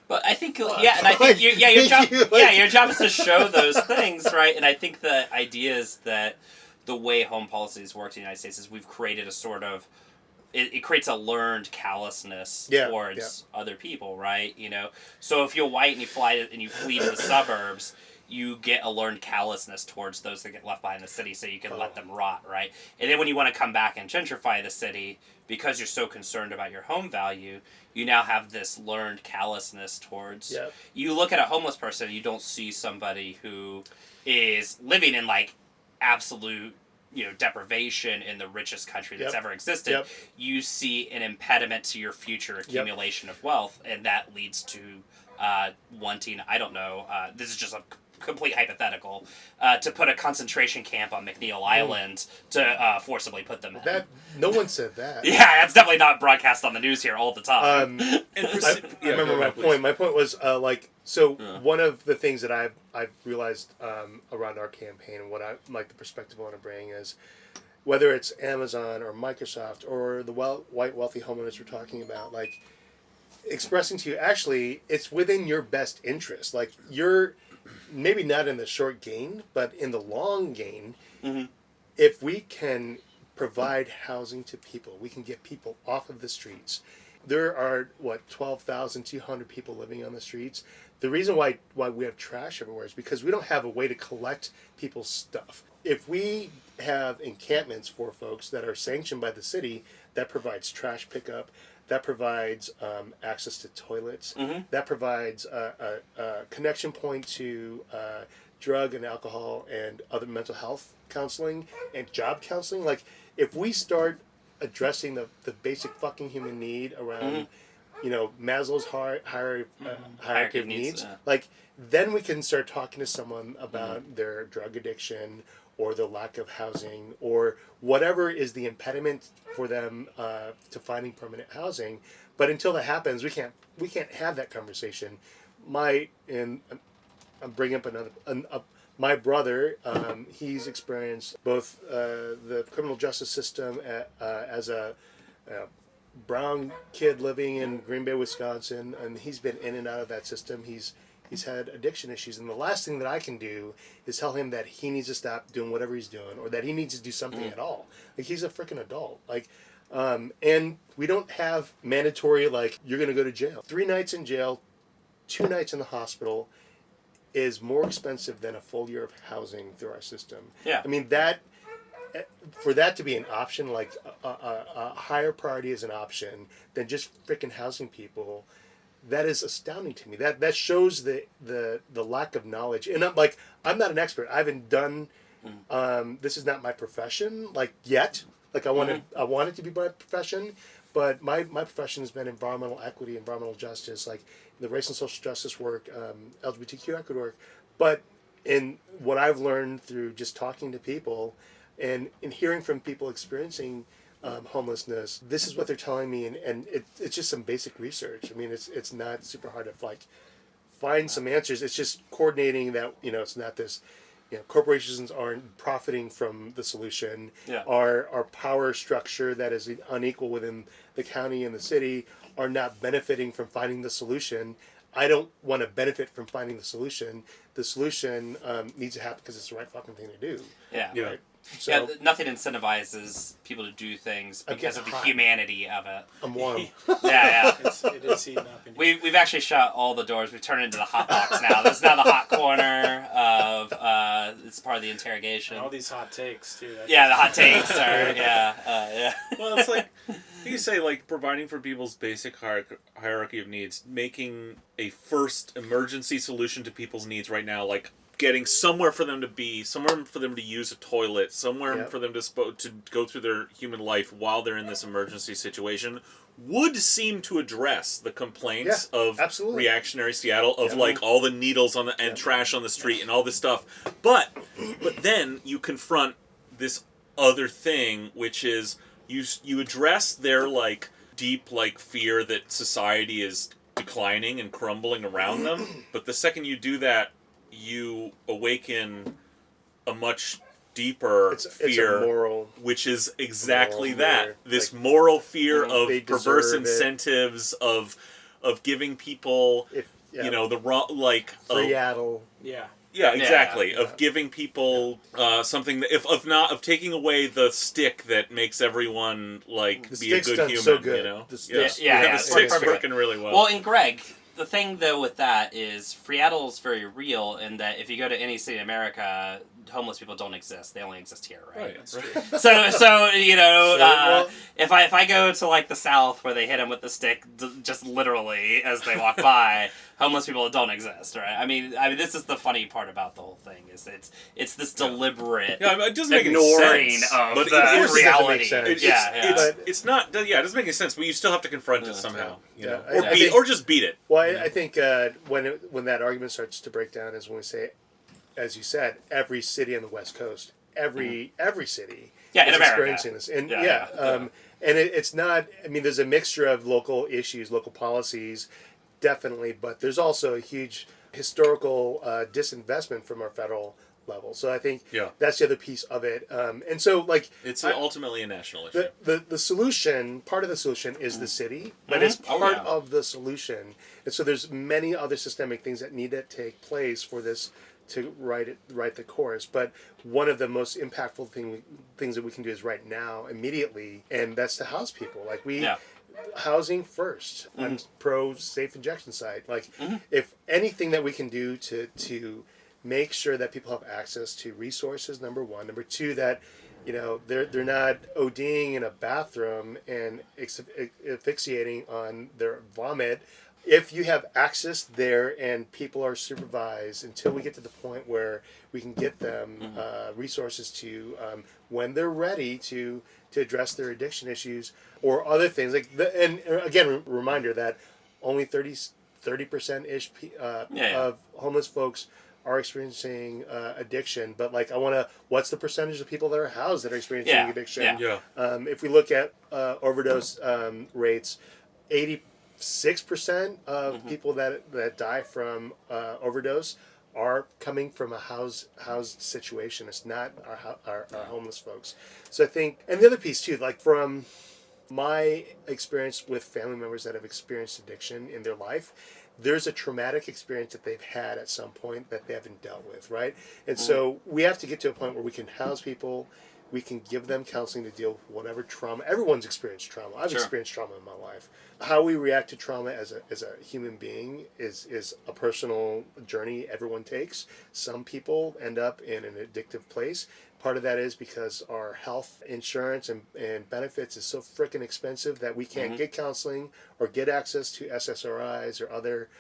But I think, and I think your job is to show those things, right? And I think the idea is that the way home policies work in the United States is we've created a sort of it creates a learned callousness towards other people, right? So if you're white and you flee to the suburbs, you get a learned callousness towards those that get left behind in the city, so you can let them rot, right? And then when you want to come back and gentrify the city, because you're so concerned about your home value, you now have this learned callousness towards. Yep. You look at a homeless person, you don't see somebody who is living in absolute deprivation in the richest country that's ever existed. You see an impediment to your future accumulation of wealth, and that leads to wanting, I don't know, this is just a complete hypothetical, to put a concentration camp on McNeil Island to forcibly put them in. No one said that. Yeah, that's definitely not broadcast on the news here all the time. I remember my point. My point was one of the things that I've realized around our campaign, and what the perspective I want to bring is, whether it's Amazon or Microsoft or the white wealthy homeowners we're talking about, expressing to you, actually, it's within your best interest. You're maybe not in the short gain, but in the long gain, if we can provide housing to people, we can get people off of the streets. There are 12,200 people living on the streets. The reason why we have trash everywhere is because we don't have a way to collect people's stuff. If we have encampments for folks that are sanctioned by the city, that provides trash pickup, that provides access to toilets, that provides a connection point to drug and alcohol and other mental health counseling and job counseling. Like, if we start addressing the basic fucking human need around, Maslow's hierarchy of needs, like, then we can start talking to someone about their drug addiction or the lack of housing or whatever is the impediment for them to finding permanent housing. But until that happens, we can't have that conversation. I'm bringing up my brother. He's experienced both the criminal justice system as a brown kid living in Green Bay, Wisconsin, and he's been in and out of that system. He's had addiction issues, and the last thing that I can do is tell him that he needs to stop doing whatever he's doing, or that he needs to do something at all. Like, he's a freaking adult. Like, and we don't have mandatory, like, you're going to go to jail. 3 nights in jail, 2 nights in the hospital is more expensive than a full year of housing through our system. Yeah. I mean, for that to be an option, like a higher priority is an option than just freaking housing people. That is astounding to me. That shows the lack of knowledge. And I'm not an expert. I haven't done. This is not my profession. Like, yet. Like, I want it to be my profession, but my profession has been environmental equity, environmental justice, like the race and social justice work, LGBTQ equity work. But in what I've learned through just talking to people, and in hearing from people experiencing homelessness, this is what they're telling me, and it's just some basic research. I mean, it's not super hard to find some answers. It's just coordinating that, it's not this, corporations aren't profiting from the solution. Yeah. Our power structure that is unequal within the county and the city are not benefiting from finding the solution. I don't want to benefit from finding the solution. The solution needs to happen because it's the right fucking thing to do. Yeah. Right? So, nothing incentivizes people to do things because of the humanity of it. I'm warm. Yeah. It is heating up. We've actually shut all the doors. We've turned it into the hot box now. This is now the hot corner of. It's part of the interrogation. And all these hot takes too. The hot takes are yeah. Well, it's like you say, like, providing for people's basic hierarchy of needs, making a first emergency solution to people's needs right now, like getting somewhere for them to be, somewhere for them to use a toilet, somewhere for them to go through their human life while they're in this emergency situation, would seem to address the complaints of reactionary Seattle of like all the needles on the and trash on the street and all this stuff. But then you confront this other thing, which is you address their like deep like fear that society is declining and crumbling around them. But the second you do that, you awaken a much deeper fear, it's a moral, which is exactly that. This like, moral fear of perverse incentives of giving people, the wrong, like Seattle. Yeah, exactly. Of giving people something that, of taking away the stick that makes everyone like be a good human. So good. The stick's working really well. Well, and Greg, the thing though with that is Seattle's very real in that if you go to any city in America, homeless people don't exist. They only exist here, right? That's true. So if I go to like the South where they hit them with the stick just literally as they walk by, homeless people don't exist, right? I mean this is the funny part about the whole thing is it's this deliberate it doesn't make ignoring any sense, of but the reality. It's not. Yeah, it doesn't make any sense. But you still have to confront it somehow, or just beat it. Well, I think when that argument starts to break down is when we say, as you said, every city on the West Coast, every city is experiencing this, and and it's not. I mean, there's a mixture of local issues, local policies, definitely, but there's also a huge historical disinvestment from our federal level. So I think that's the other piece of it. And so, like, it's ultimately a national issue. The solution, part of the solution is the city, but it's part of the solution. And so there's many other systemic things that need to take place for this to write the course. But one of the most impactful things that we can do is right now, immediately, and that's to house people. Like housing first. I'm pro safe injection site. Like if anything that we can do to make sure that people have access to resources, number one. Number two, that they're not ODing in a bathroom and asphyxiating on their vomit. If you have access there and people are supervised until we get to the point where we can get them resources to, when they're ready to address their addiction issues or other things. And again, reminder that only 30% of homeless folks are experiencing addiction. But what's the percentage of people that are housed that are experiencing addiction? Yeah. If we look at overdose rates, 86% of people that die from overdose are coming from a housed situation. It's not our homeless folks. So I think, and the other piece too, from my experience with family members that have experienced addiction in their life, there's a traumatic experience that they've had at some point that they haven't dealt with, right? And so we have to get to a point where we can house people, we can give them counseling to deal with whatever trauma. Everyone's experienced trauma. I've experienced trauma in my life. How we react to trauma as a human being is a personal journey everyone takes. Some people end up in an addictive place. Part of that is because our health insurance and benefits is so freaking expensive that we can't get counseling or get access to SSRIs or other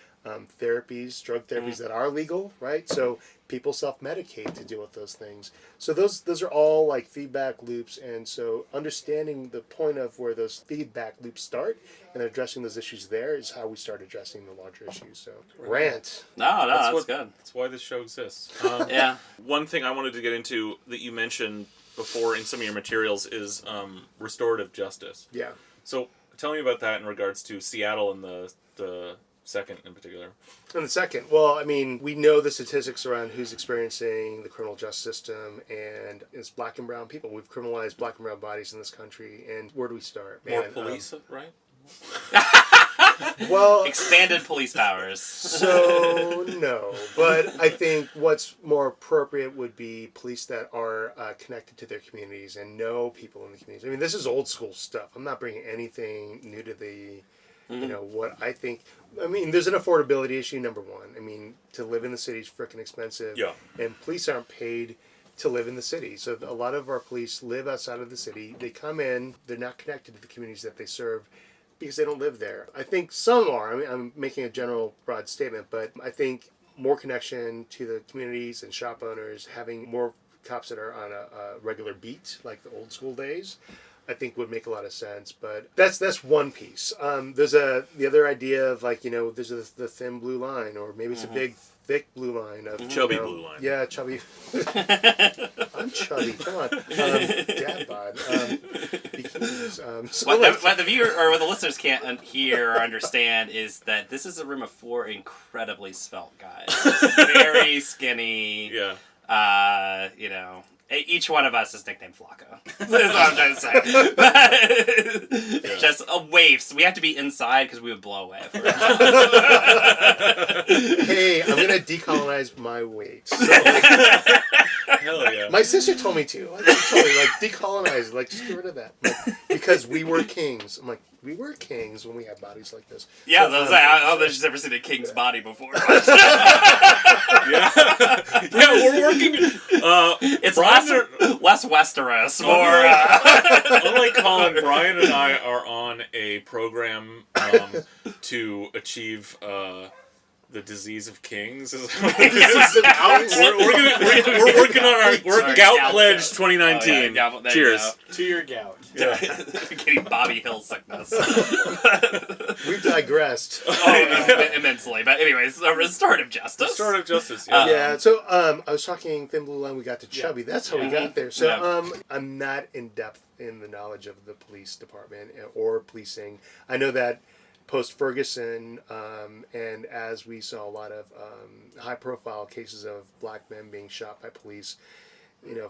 therapies, drug therapies that are legal, right? So people self-medicate to deal with those things. So those are all feedback loops, and so understanding the point of where those feedback loops start and addressing those issues there is how we start addressing the larger issues. So rant. No, that's good. That's why this show exists. Yeah. One thing I wanted to get into that you mentioned before in some of your materials is restorative justice. Yeah. So tell me about that in regards to Seattle and the second in particular. And the second, well, we know the statistics around who's experiencing the criminal justice system, and it's black and brown people. We've criminalized black and brown bodies in this country, and where do we start? More police, right? Well, expanded police powers. So no, but I think what's more appropriate would be police that are connected to their communities and know people in the communities. This is old school stuff. I'm not bringing anything new to the what I think. There's an affordability issue, number one. To live in the city is freaking expensive. Yeah. And police aren't paid to live in the city. So a lot of our police live outside of the city. They come in, they're not connected to the communities that they serve because they don't live there. I think some are. I'm making a general broad statement, but I think more connection to the communities and shop owners, having more cops that are on a regular beat, like the old school days, I think would make a lot of sense. But that's one piece. There's the other idea of there's the thin blue line, or maybe it's a big thick blue line of chubby blue line. Yeah, chubby. I'm chubby. Come on, dad bod. Bikinis. What the viewer or what the listeners can't hear or understand is that this is a room of four incredibly svelte guys, very skinny. Yeah. Each one of us is nicknamed Flacco. That's what I'm trying to say. Just waifs. We have to be inside because we would blow away. Hey, I'm gonna decolonize my weight. So, hell yeah. My sister told me to. She told me decolonize, just get rid of that. Because we were kings. I'm like, we were kings when we had bodies like this. Yeah, so, I don't know if she's ever seen a king's body before. Yeah, we're working. It's less Westeros, more. Unlike Colin, Brian and I are on a program to achieve the disease of kings. We're working on our gout pledge 2019. Cheers to your gout. Yeah. Getting Bobby Hill sickness. We've digressed. Immensely. But anyways, restorative justice. Restorative justice, yeah. So I was talking thin blue line, we got to chubby. That's how we got there. So I'm not in depth in the knowledge of the police department or policing. I know that post-Ferguson, and as we saw a lot of high-profile cases of black men being shot by police,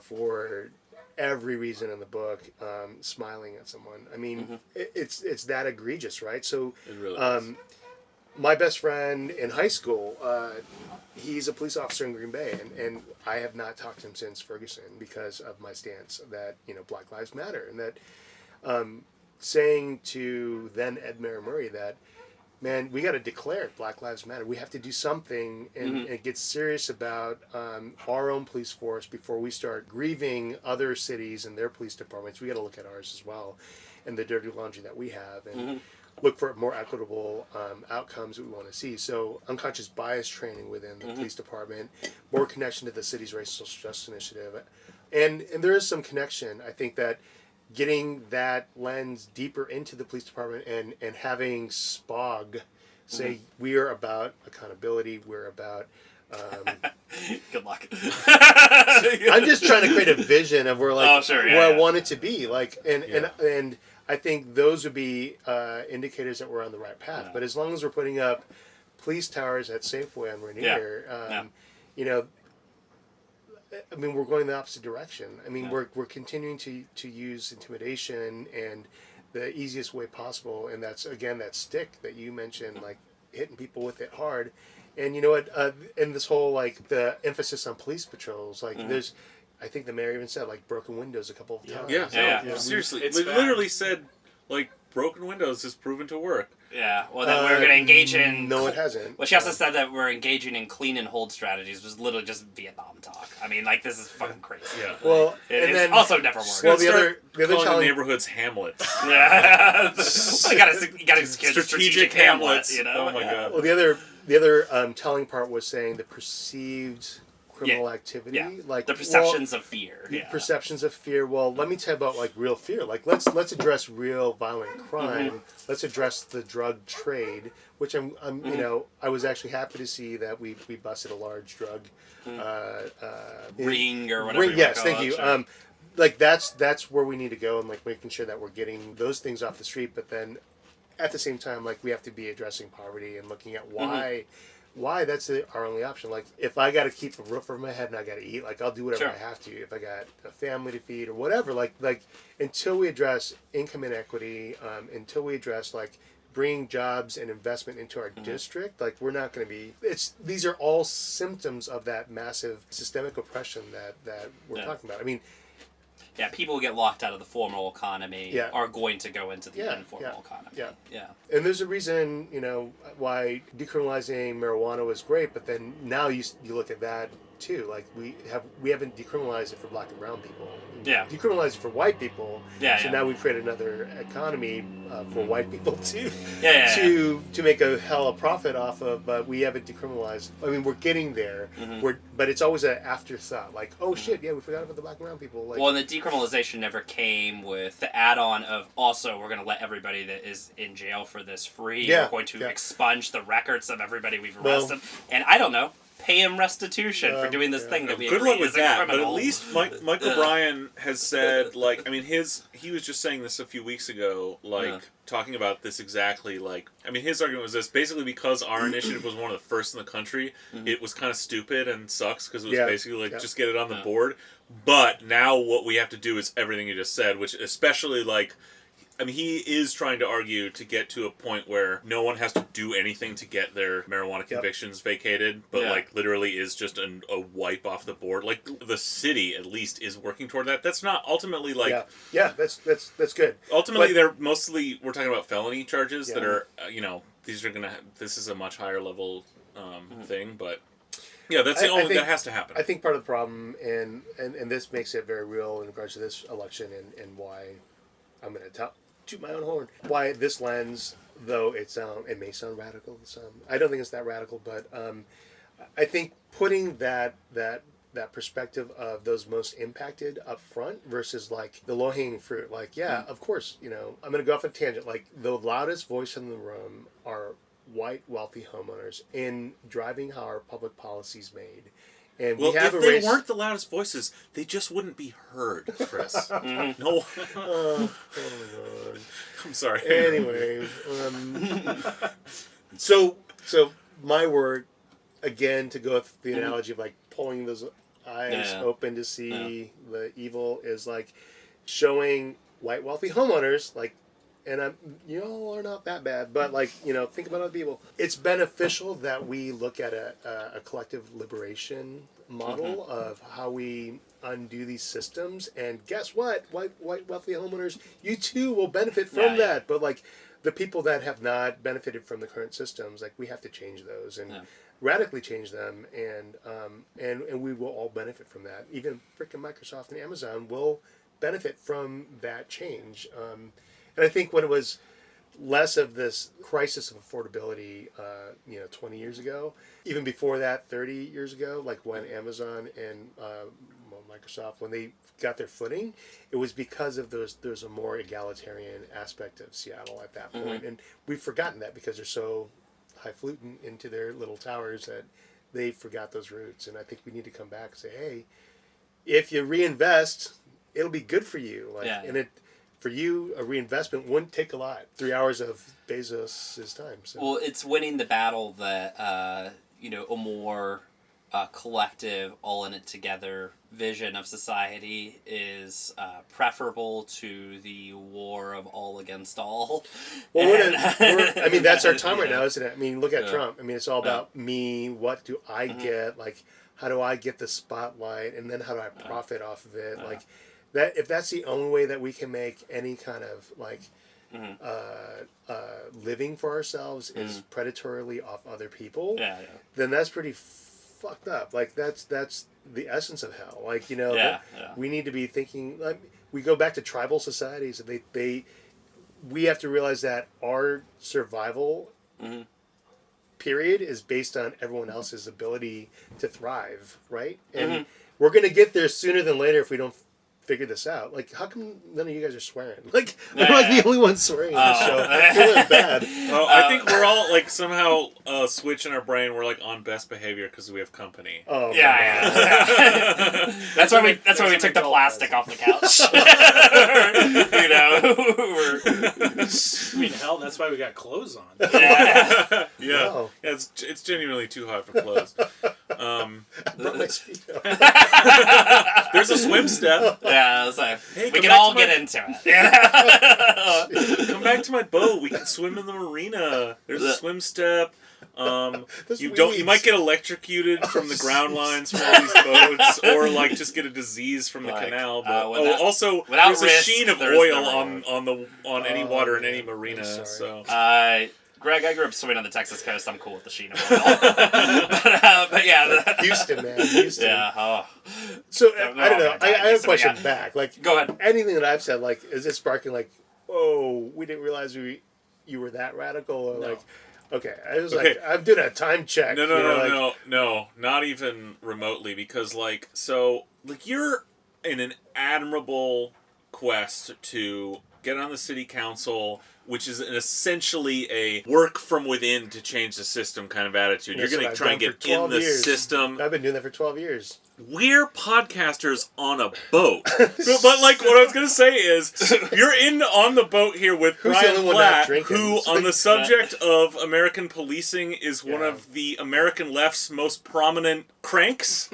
for every reason in the book, smiling at someone. It's that egregious, right? So, it really is. My best friend in high school, he's a police officer in Green Bay, and I have not talked to him since Ferguson because of my stance that Black Lives Matter, and that saying to then Ed Murray that man, we got to declare Black Lives Matter. We have to do something and get serious about our own police force before we start grieving other cities and their police departments. We got to look at ours as well and the dirty laundry that we have and look for more equitable outcomes that we want to see. So unconscious bias training within the police department, more connection to the city's racial justice initiative. And there is some connection. I think that getting that lens deeper into the police department and having SPOG say we are about accountability, we're about good luck. I'm just trying to create a vision of where I want it to be, and I think those would be indicators that we're on the right path. But as long as we're putting up police towers at Safeway on Rainier, you know, I mean, we're going the opposite direction. I mean, we're continuing to use intimidation and the easiest way possible, and that's, again, that stick that you mentioned, like hitting people with it hard. And you know what, and this whole, like, the emphasis on police patrols, like, there's, I think the mayor even said, like, broken windows a couple of times. Yeah. Seriously. They literally said, like, broken windows is proven to work. Yeah, well, that we're going to engage in... No, it hasn't. Well, she also said that we're engaging in clean and hold strategies, was literally just Vietnam talk. I mean, like, this is fucking crazy. Yeah. Well, and then also never worked. Well, the other calling neighborhoods hamlets. Yeah. You got to strategic hamlets, you know? Oh, my God. Well, the other telling part was saying the perceived criminal activity, like the perceptions of fear. Perceptions of fear. Well, let me tell you about, like, real fear. Like, let's address real violent crime. Let's address the drug trade, which I'm you know, I was actually happy to see that we busted a large drug ring or whatever. Yes, thank you. Sure. Like that's where we need to go, and like making sure that we're getting those things off the street. But then, at the same time, like, we have to be addressing poverty and looking at why that's our only option. Like, if I got to keep a roof over my head and I got to eat, like, I'll do whatever I have to. If I got a family to feed or whatever, like until we address income inequity, until we address, like, bringing jobs and investment into our district, like, we're not going to be. These are all symptoms of that massive systemic oppression that we're talking about. I mean. Yeah, people who get locked out of the formal economy are going to go into the informal economy. Yeah. And there's a reason, you know, why decriminalizing marijuana was great, but then now you look at that too. Like, we haven't decriminalized it for black and brown people. Yeah. Decriminalized it for white people. So now we create another economy for white people too. To make a hell of a profit off of, but we haven't decriminalized. I mean, we're getting there. But it's always an afterthought. Like, oh shit, we forgot about the black and brown people. Like, well, and the decriminalization never came with the add-on of also we're going to let everybody that is in jail for this free. We're going to expunge the records of everybody we've arrested. And I don't know. Pay him restitution for doing this thing that we good agree luck with is that, a criminal. but at least Michael Bryan has said, like, I mean, he was just saying this a few weeks ago, like, talking about this exactly, like, I mean, his argument was this, basically because our initiative was one of the first in the country, it was kind of stupid and sucks, because it was basically, like, just get it on the board, but now what we have to do is everything you just said, which especially, like, I mean, he is trying to argue to get to a point where no one has to do anything to get their marijuana convictions vacated, but like literally is just a wipe off the board. Like, the city at least is working toward that. That's not ultimately like that's good. Ultimately, they're mostly we're talking about felony charges that are you know, these are gonna this is a much higher level thing, but. Yeah, that's the only thing that has to happen. I think part of the problem, and this makes it very real in regards to this election and why I'm going to toot my own horn. Why this lens, though it may sound radical, I don't think it's that radical, but I think putting that perspective of those most impacted up front versus, like, the low-hanging fruit. Like, of course, you know, I'm going to go off a tangent. Like, the loudest voice in the room are white, wealthy homeowners in driving how our public policy is made. And well, if they weren't the loudest voices, they just wouldn't be heard, Chris. No. Oh, God. I'm sorry. Anyway, so my word, again, to go with the analogy of, like, pulling those eyes open to see the evil, is like showing white, wealthy homeowners, like, and you all are not that bad, but, like, you know, think about other people. It's beneficial that we look at a collective liberation model of how we undo these systems, and guess what? White wealthy homeowners, you too will benefit from that. But, like, the people that have not benefited from the current systems, like we have to change those and radically change them, and we will all benefit from that. Even freaking Microsoft and Amazon will benefit from that change. And I think when it was less of this crisis of affordability, 20 years ago, even before that, 30 years ago, like when Amazon and Microsoft, when they got their footing, it was because of there's a more egalitarian aspect of Seattle at that point. And we've forgotten that because they're so highfalutin into their little towers that they forgot those roots. And I think we need to come back and say, hey, if you reinvest, it'll be good for you. For you, a reinvestment wouldn't take a lot. 3 hours of Bezos' time. So. Well, it's winning the battle that, a more collective, all-in-it-together vision of society is preferable to the war of all against all. Well, that's our time right now, isn't it? I mean, look at Trump. I mean, it's all about me. What do I get? Like, how do I get the spotlight? And then how do I profit off of it? Like, that if that's the only way that we can make any kind of living for ourselves is predatorily off other people, then that's pretty fucked up. Like that's the essence of hell. Like we need to be thinking. Like, we go back to tribal societies, and we have to realize that our survival period is based on everyone else's ability to thrive, right? And we're gonna get there sooner than later if we don't figure this out. Like, how come none of you guys are swearing? Like, we're the only ones swearing on the show. I feel like bad. I think we're all like somehow switching our brain. We're like on best behavior because we have company. Oh, yeah. That's why we took the plastic off the couch. I mean, hell, that's why we got clothes on. Yeah. Wow. Yeah, it's genuinely too hot for clothes. I brought my Speedo. There's a swim step. Yeah, it's like, hey, we can all get into it. Come back to my boat. We can swim in the marina. There's a swim step. You might get electrocuted from the ground lines from all these boats, or like just get a disease from the canal. But also there's a sheen of oil on any water in any marina. So. Greg, I grew up swimming on the Texas coast. I'm cool with the sheen of oil. but yeah. Houston, man. Houston. Yeah. Oh. So, I don't know. I have a question back. Like, go ahead. Anything that I've said, like, is it sparking, like, oh, we didn't realize you were that radical? Or, like, okay. I was like, I'm doing a time check. No, not even remotely. Because, you're in an admirable quest to get on the city council, which is essentially a work from within to change the system kind of attitude. You're going to try and get in the system. I've been doing that for 12 years. We're podcasters on a boat. but what I was going to say is, you're on the boat here with Brian Platt, who, on the subject of American policing, is one of the American left's most prominent cranks.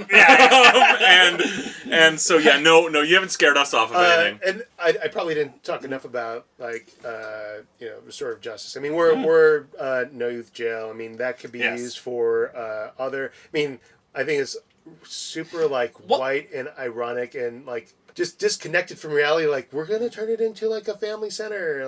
And so, no, you haven't scared us off of anything. And I probably didn't talk enough about, restorative justice. I mean, we're no youth jail. I mean, that could be used for other... I mean, I think it's super white and ironic and just disconnected from reality. Like, we're gonna turn it into a family center,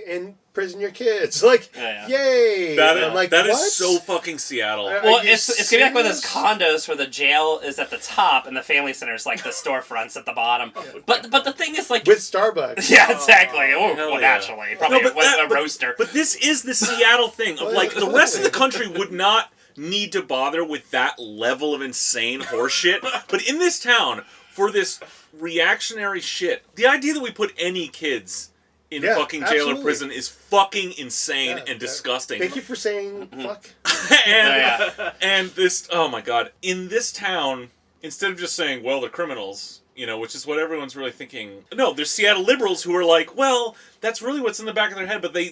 and prison your kids. Yay! That is so fucking Seattle. Well, it's gonna be like one of those condos where the jail is at the top and the family center is the storefronts at the bottom. But the thing is with Starbucks. Yeah, exactly. Naturally, probably a roaster. But this is the Seattle thing of the rest of the country would not need to bother with that level of insane horseshit. But in this town, for this reactionary shit, the idea that we put any kids in fucking jail or prison is fucking insane and disgusting. Thank you for saying fuck. And this, oh my god, in this town, instead of just saying, well, they're criminals, which is what everyone's really thinking. No, there's Seattle liberals who are like, well, that's really what's in the back of their head, but they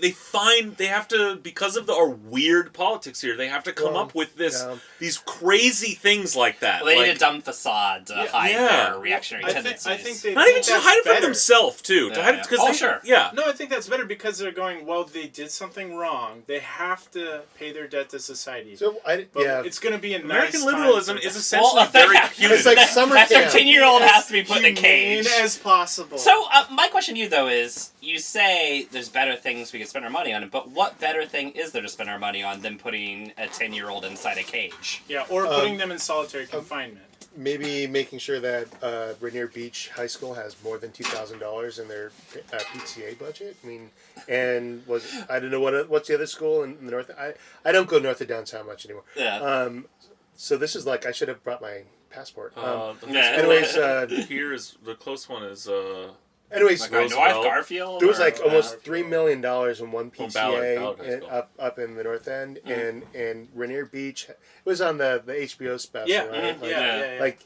have to, because of our weird politics here, they have to come up with these crazy things like that. Well, they need a dumb facade to hide their reactionary tendencies. I think they not even to hide it from themselves, too. To hide it, because Yeah. No, I think that's better because they're going, well, they did something wrong. They have to pay their debt to society. So it's going to be a American nice liberalism is essentially very punitive. It's like summer camp. That 13-year-old has to be put in a cage. As possible. So, my question to you, though, is, you said say there's better things we could spend our money on, but what better thing is there to spend our money on than putting a 10-year-old inside a cage? Yeah, or putting them in solitary confinement. Maybe making sure that Rainier Beach High School has more than $2,000 in their PTA budget. I mean, and I don't know what's the other school in the north. I don't go north of downtown much anymore. Yeah. So this is like I should have brought my passport. Anyways, here is the close one is. Anyways, like North Garfield. There was like almost $3 million in one PTA up in the North End, and Rainier Beach. It was on the HBO special, right? Yeah. Like,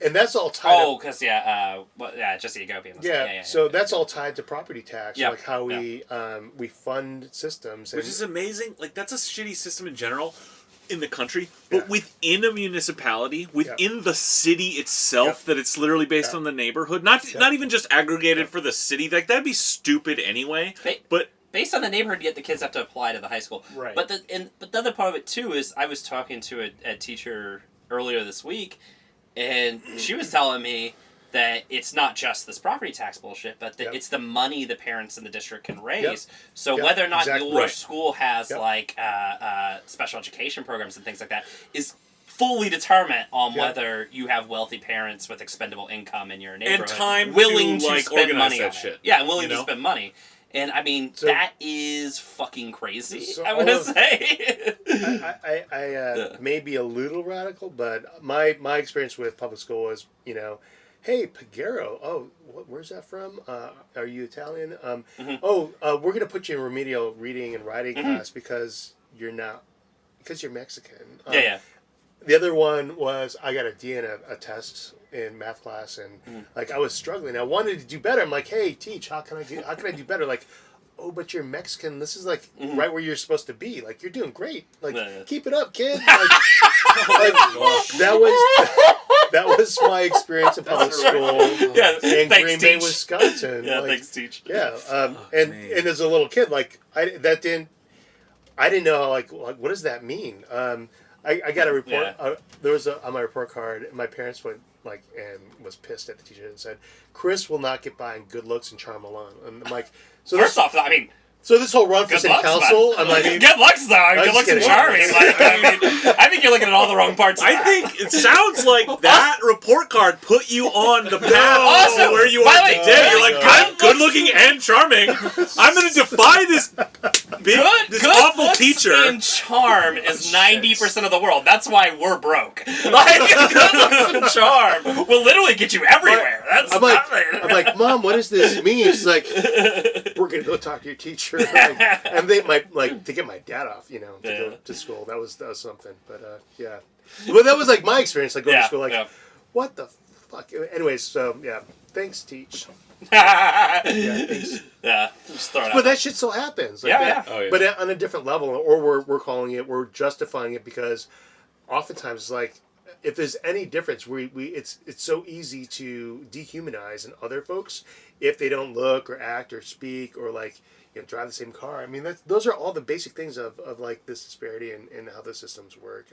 and that's all tied. Oh, because Jesse Agopian. Yeah, so that's all tied to property tax. Yeah. Like how we fund systems, which is amazing. Like that's a shitty system in general. In the country, but within a municipality, within the city itself, that it's literally based on the neighborhood, not even just aggregated for the city. Like that'd be stupid anyway. But based on the neighborhood, yet the kids have to apply to the high school. Right. But the other part of it too is I was talking to a teacher earlier this week, and she was telling me that it's not just this property tax bullshit, but that it's the money the parents in the district can raise. So whether or not your school has like special education programs and things like that is fully determinant on whether you have wealthy parents with expendable income in your neighborhood and time willing to like spend organize money that on shit. It. Yeah, and willing to spend money. And I mean, that is fucking crazy. I'm gonna say. I may be a little radical, but my experience with public school was, hey, Peguero. Oh, where's that from? Are you Italian? We're gonna put you in remedial reading and writing class because you're Mexican. The other one was I got a D in a test in math class, and like I was struggling. I wanted to do better. I'm like, hey, teach. How can I do better? Like, oh, but you're Mexican. This is like right where you're supposed to be. Like, you're doing great. Like, keep it up, kid. Like, that was my experience in public school in Green Bay, Wisconsin. Yeah, thanks, teach. Yeah, and as a little kid, like I didn't know like what does that mean. I got a report. There was on my report card. My parents went and was pissed at the teacher and said, "Chris will not get by in good looks and charm alone." And I'm like, so first off, I mean. So this whole run for city council, I'm like, good looks though. Good looks and charming. I think you're looking at all the wrong parts. I think it sounds like that report card put you on the path to where you are today. You're like, I'm good looking and charming. I'm going to defy this awful teacher. Good looks and charm is 90% of the world. That's why we're broke. Like good looks and charm will literally get you everywhere. I'm like, Mom, what does this mean? She's like, we're going to go talk to your teacher. And they might to get my dad off, to go to school. That was something. But Well, that was like my experience, like going to school. Like, what the fuck? Anyways, so thanks, teach. Thanks. Just throw it out. But that shit still happens. Like But on a different level, or we're justifying it because oftentimes it's like, if there's any difference, it's so easy to dehumanize in other folks if they don't look or act or speak or drive the same car. I mean, those are all the basic things of like this disparity and how the systems work.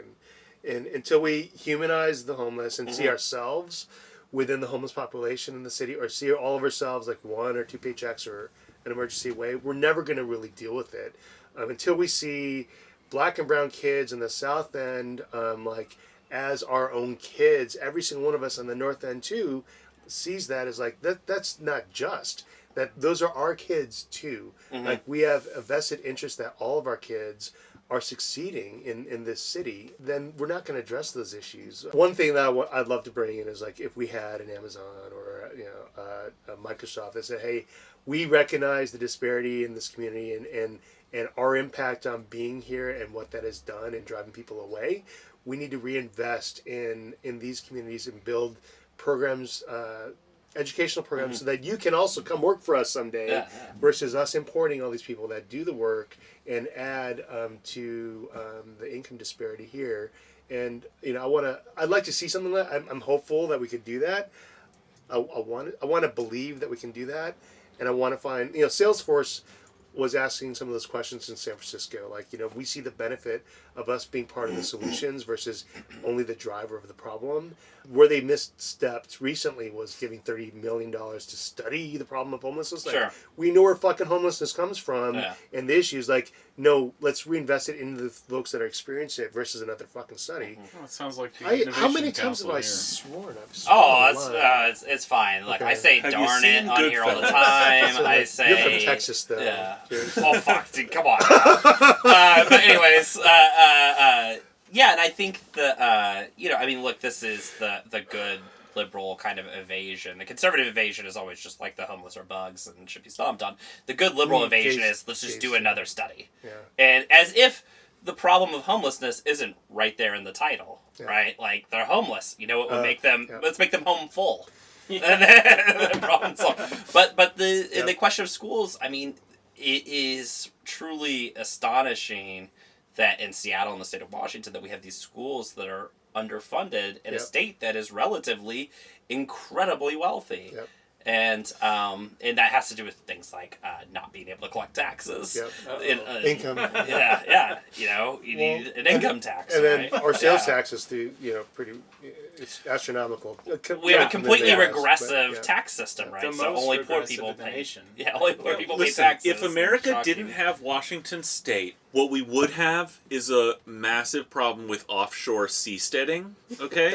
And until we humanize the homeless and see ourselves within the homeless population in the city, or see all of ourselves like one or two paychecks or an emergency way, we're never going to really deal with it. Until we see black and brown kids in the South End, as our own kids, every single one of us on the North End too sees that as like that's not just that those are our kids too. Like we have a vested interest that all of our kids are succeeding in this city. Then we're not going to address those issues. One thing that I'd love to bring in is like if we had an Amazon or a Microsoft that said, hey, we recognize the disparity in this community and our impact on being here and what that has done and driving people away. We need to reinvest in these communities and build programs, educational programs, so that you can also come work for us someday, versus us importing all these people that do the work and add to the income disparity here. And I'd like to see something like that. I'm hopeful that we could do that. I want to believe that we can do that, and I want to find Salesforce was asking some of those questions in San Francisco. Like, we see the benefit of us being part of the solutions versus only the driver of the problem. Where they misstepped recently was giving $30 million to study the problem of homelessness. Like, sure. We know where fucking homelessness comes from, and the issue is like, no, let's reinvest it into the folks that are experiencing it versus another fucking study. Well, it sounds like how many times have I sworn? It's fine. Like, I say Have darn it on here all the Goodfellas? time. So, I say... You're from Texas, though. Yeah. Oh, fuck, dude, come on. But anyways, yeah, and I think look, this is the good liberal kind of evasion. The conservative evasion is always just like the homeless are bugs and should be stomped on. The good liberal evasion is let's just do another study. Yeah. And as if the problem of homelessness isn't right there in the title, right? Like, they're homeless. You know what would make them... Yeah. Let's make them home full. And then problem solved. But in the question of schools, I mean, it is truly astonishing that in Seattle and the state of Washington that we have these schools that are underfunded in a state that is relatively incredibly wealthy. Yep. And that has to do with things like not being able to collect taxes. Yep. Income. Yeah. You need an income tax. And then our sales taxes do, it's astronomical. We have a completely regressive tax system, right? So only poor people pay. Yeah, only poor people Listen, pay taxes. if America didn't have Washington State, what we would have is a massive problem with offshore seasteading. Okay,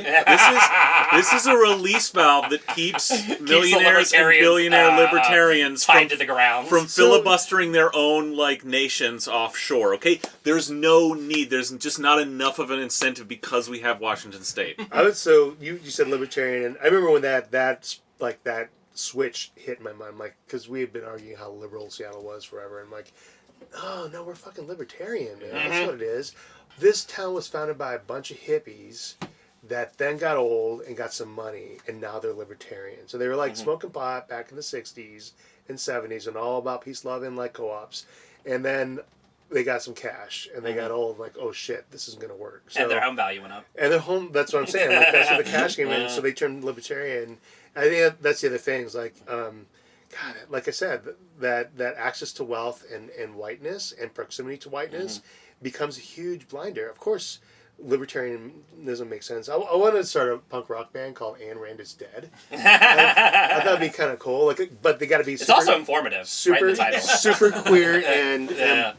this is a release valve that keeps millionaires and billionaire libertarians tied to the ground from filibustering their own nations offshore. Okay, there's no need. There's just not enough of an incentive because we have Washington State. So you said libertarian, and I remember when that switch hit in my mind, because we had been arguing how liberal Seattle was forever, and oh, no, we're fucking libertarian, man. Mm-hmm. That's what it is. This town was founded by a bunch of hippies that then got old and got some money, and now they're libertarian. So they were smoking pot back in the 60s and 70s and all about peace, love, and co-ops. And then they got some cash, and they got old, oh shit, this isn't going to work. So, and their home value went up. And their home, that's what I'm saying. That's where the cash came in, so they turned libertarian. I think that's the other thing, is God, like I said, that access to wealth and whiteness and proximity to whiteness becomes a huge blinder. Of course, libertarianism makes sense. I wanted to start a punk rock band called Ayn Rand is Dead. I thought that'd be kind of cool. But they got to be. It's also informative. Super, right in the title. super queer and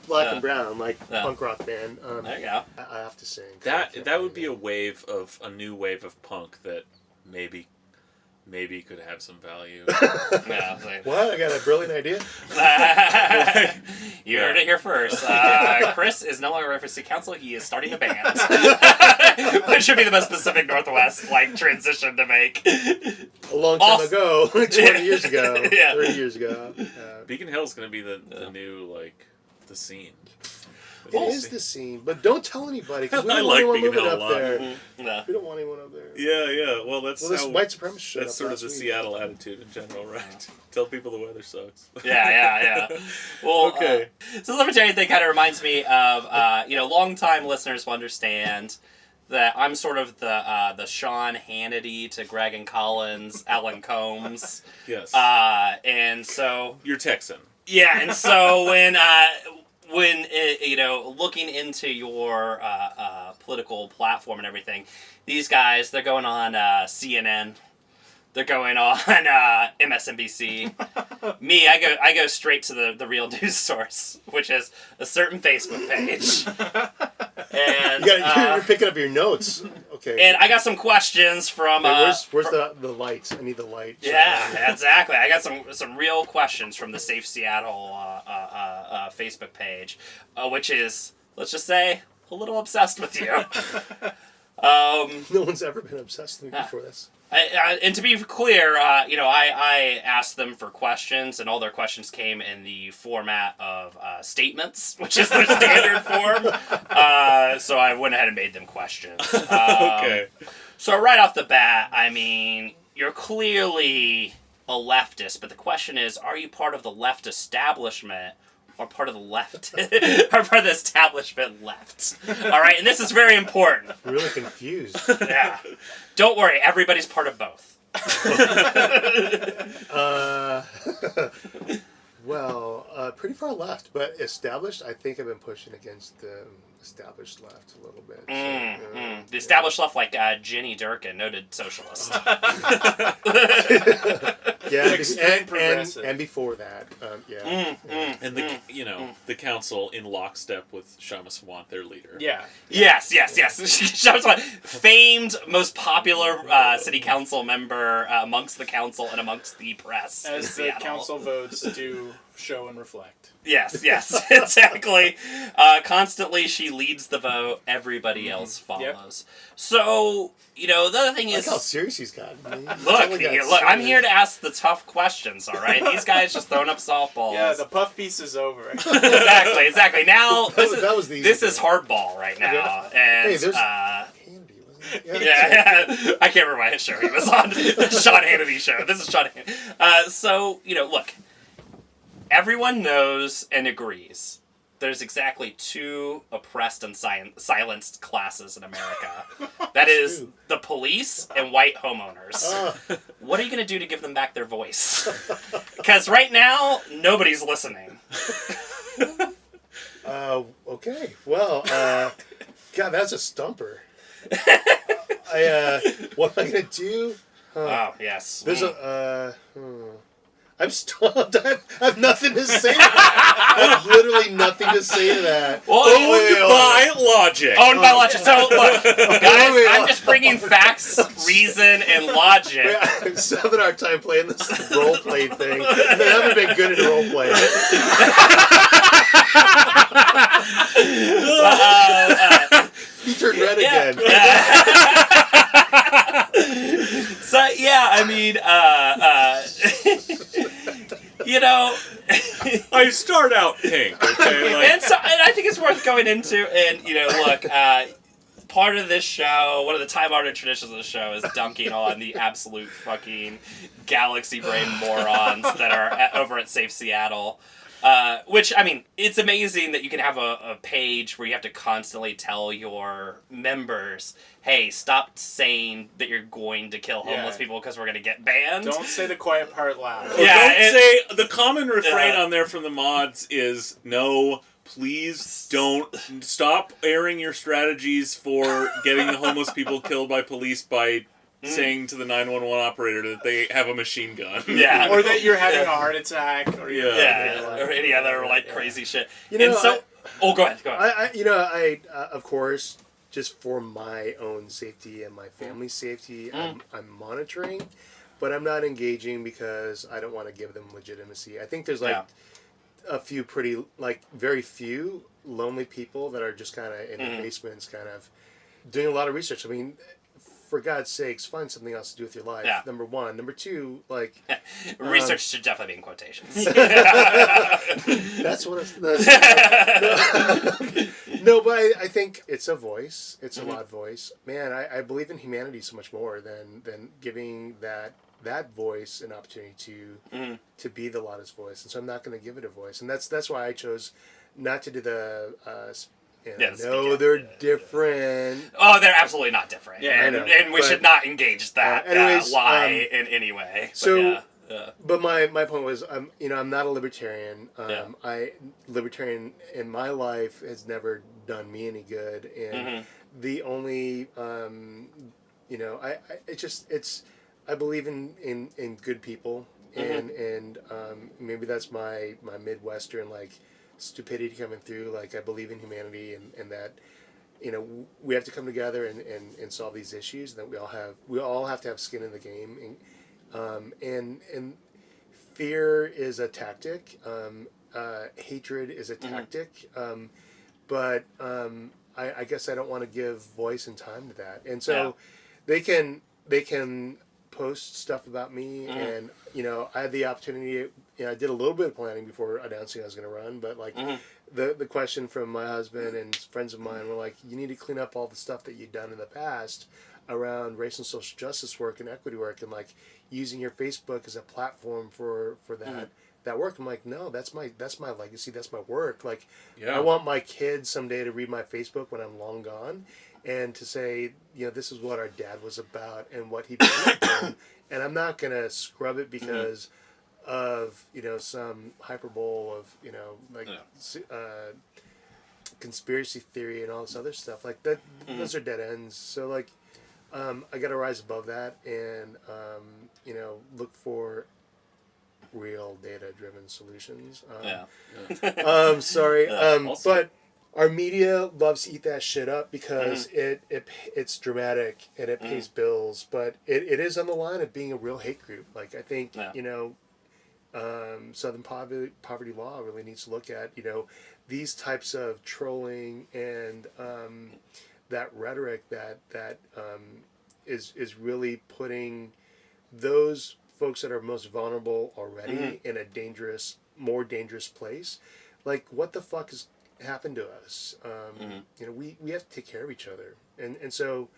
black and brown, punk rock band. There you go. I have to sing. That would be a new wave of punk that maybe could have some value. What? I got a brilliant idea. You heard it here first. Chris is no longer running for city council. He is starting a band. Which should be the most Pacific Northwest transition to make. A long time ago, 20 years ago, 30 years ago. Beacon Hill is going to be the new the scene. It is the scene, but don't tell anybody because we don't want anyone moving up there. Mm-hmm. We don't want anyone up there. Yeah. Well, that's white supremacist. That's sort of the Seattle attitude in general, right? Tell people the weather sucks. Yeah. Well, okay. So the libertarian thing kind of reminds me of longtime listeners will understand that I'm sort of the Sean Hannity to Greg and Colin's Alan Combs. Yes. And so you're Texan. Yeah, and so when looking into your political platform and everything, these guys, they're going on CNN, they're going on MSNBC. Me, I go straight to the real news source, which is a certain Facebook page. And you're picking up your notes. Okay. And I got some questions from. Where's the lights? I need the light. Yeah, exactly. I got some real questions from the Safe Seattle Facebook page, which is, let's just say, a little obsessed with you. No one's ever been obsessed with me before this. And to be clear, I asked them for questions, and all their questions came in the format of statements, which is their standard form. So I went ahead and made them questions. Okay. So right off the bat, I mean, you're clearly a leftist, but the question is, are you part of the left establishment? Or part of the left, or part of the establishment left. All right, and this is very important. I'm really confused. Yeah, don't worry, everybody's part of both. Well, pretty far left, but established. I think I've been pushing against the established left a little bit. The established left, like Jenny Durkin, noted socialist. Yeah, and before that, And the council in lockstep with Shamus want their leader. Yeah. Yes. Shamus Want, famed, most popular city council member amongst the council and amongst the press. As the council votes do show and reflect. Yes, exactly. Constantly, she leads the vote. Everybody else follows. Yep. So, the other thing is... Look how serious he's gotten. Look, I'm here to ask the tough questions, all right? These guys just throwing up softballs. Yeah, the puff piece is over. Exactly. Now, this is hardball right now. Okay. And, hey, there's... Candy, wasn't it? Yeah. I can't remember what show he was on. Sean Hannity's show. This is Sean Hannity. So, look... Everyone knows and agrees there's exactly 2 oppressed and silenced classes in America. That is the police and white homeowners. What are you going to do to give them back their voice? Because right now, nobody's listening. Okay. Well, God, that's a stumper. What am I going to do? Oh, yes. There's I'm stumped. I have nothing to say to that. I have literally nothing to say to that. Owned by logic. So, look, guys, I'm just bringing facts, reason, and logic. I'm just having a hard time playing this role-play thing. I haven't been good at role-play. He turned red again. So, yeah, I mean, I start out pink, okay? And I think it's worth going into, and, look, part of this show, one of the time-honored traditions of the show is dunking on the absolute fucking galaxy brain morons that are over at Safe Seattle. Which, I mean, it's amazing that you can have a page where you have to constantly tell your members, hey, stop saying that you're going to kill homeless people because we're going to get banned. Don't say the quiet part loud. The common refrain on there from the mods is, no, please don't stop airing your strategies for getting the homeless people killed by police by... saying to the 911 operator that they have a machine gun. Yeah. Or that you're having a heart attack. Or or any other, crazy shit. Go ahead. I of course, just for my own safety and my family's safety, I'm monitoring, but I'm not engaging because I don't want to give them legitimacy. I think there's, a few very few lonely people that are just kind of in the basements, kind of doing a lot of research. I mean... For God's sakes, find something else to do with your life. Yeah. Number one. Number two, research should definitely be in quotations. That's what it's... No, but I think it's a voice. It's a loud voice. Man, I believe in humanity so much more than giving that voice an opportunity to be the loudest voice. And so I'm not going to give it a voice. And that's why I chose not to do the... no, they're different. Oh, they're absolutely not different. Yeah, and we should not engage that lie in any way. But my point was, I'm not a libertarian. Libertarian in my life has never done me any good, and the only, I believe in good people, and maybe that's my Midwestern stupidity coming through. I believe in humanity and that we have to come together and solve these issues, and that we all have to have skin in the game, and fear is a tactic, hatred is a tactic, but I guess I don't want to give voice and time to that, and so they can post stuff about me, and I had the opportunity. I did a little bit of planning before announcing I was going to run, but the question from my husband and friends of mine were you need to clean up all the stuff that you've done in the past around race and social justice work and equity work, and using your Facebook as a platform for that work. I'm no, that's my legacy, that's my work. I want my kids someday to read my Facebook when I'm long gone, and to say, this is what our dad was about and what he believed in, and I'm not gonna scrub it because of some hyperbole of like conspiracy theory and all this other stuff like that. Those are dead ends. So like I got to rise above that and look for real data-driven solutions. Sorry, but our media loves to eat that shit up because it's dramatic and it pays bills, but it is on the line of being a real hate group. Like I think Southern Poverty Law really needs to look at these types of trolling and that rhetoric that is really putting those folks that are most vulnerable already in a more dangerous place. Like, what the fuck has happened to us? We have to take care of each other, and so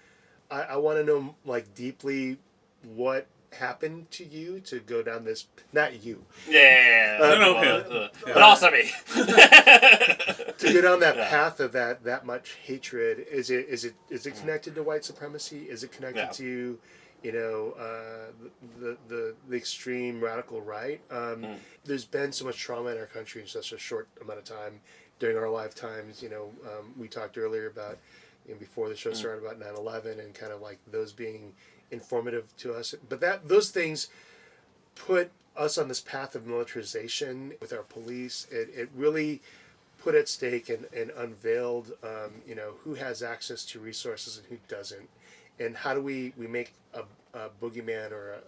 I want to know like deeply what happened to you to go down this. Not you. But also me. To go down that path of that much hatred. Is it connected to white supremacy? Is it connected to the extreme radical right? There's been so much trauma in our country in such a short amount of time during our lifetimes. We talked earlier about before the show started about 9/11 and kind of like those being informative to us, but those things put us on this path of militarization with our police. It really put at stake and unveiled who has access to resources and who doesn't, and how do we make a boogeyman or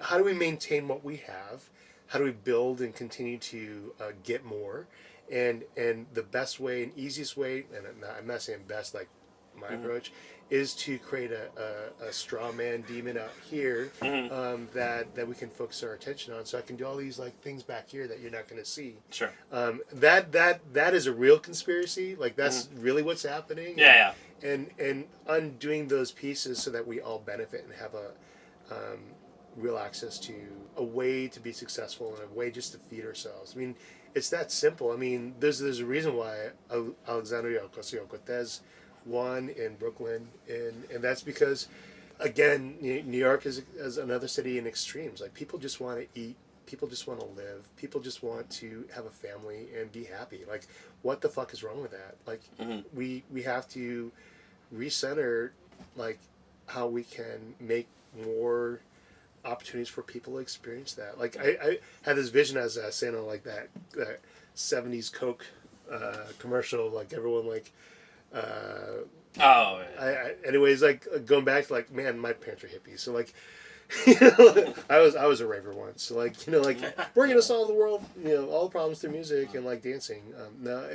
how do we maintain what we have? How do we build and continue to get more? And the best way and easiest way, and I'm not saying best like my approach, is to create a straw man demon out here that we can focus our attention on. So I can do all these like things back here that you're not going to see. Sure. That is a real conspiracy. Like that's really what's happening. Yeah. And undoing those pieces so that we all benefit and have a real access to a way to be successful and a way just to feed ourselves. I mean, it's that simple. I mean, there's a reason why Alexandria Ocasio-Cortez won in Brooklyn, and that's because, again, New York is another city in extremes. Like people just want to eat, people just want to live, people just want to have a family and be happy. Like, what the fuck is wrong with that? Like, we have to recenter, like, how we can make more opportunities for people to experience that. Like I had this vision as saying like that 70s Coke commercial, like everyone like anyways, like going back to like, man, my parents are hippies, so like I was a raver once, so like like we're gonna solve the world, all the problems through music and like dancing. No,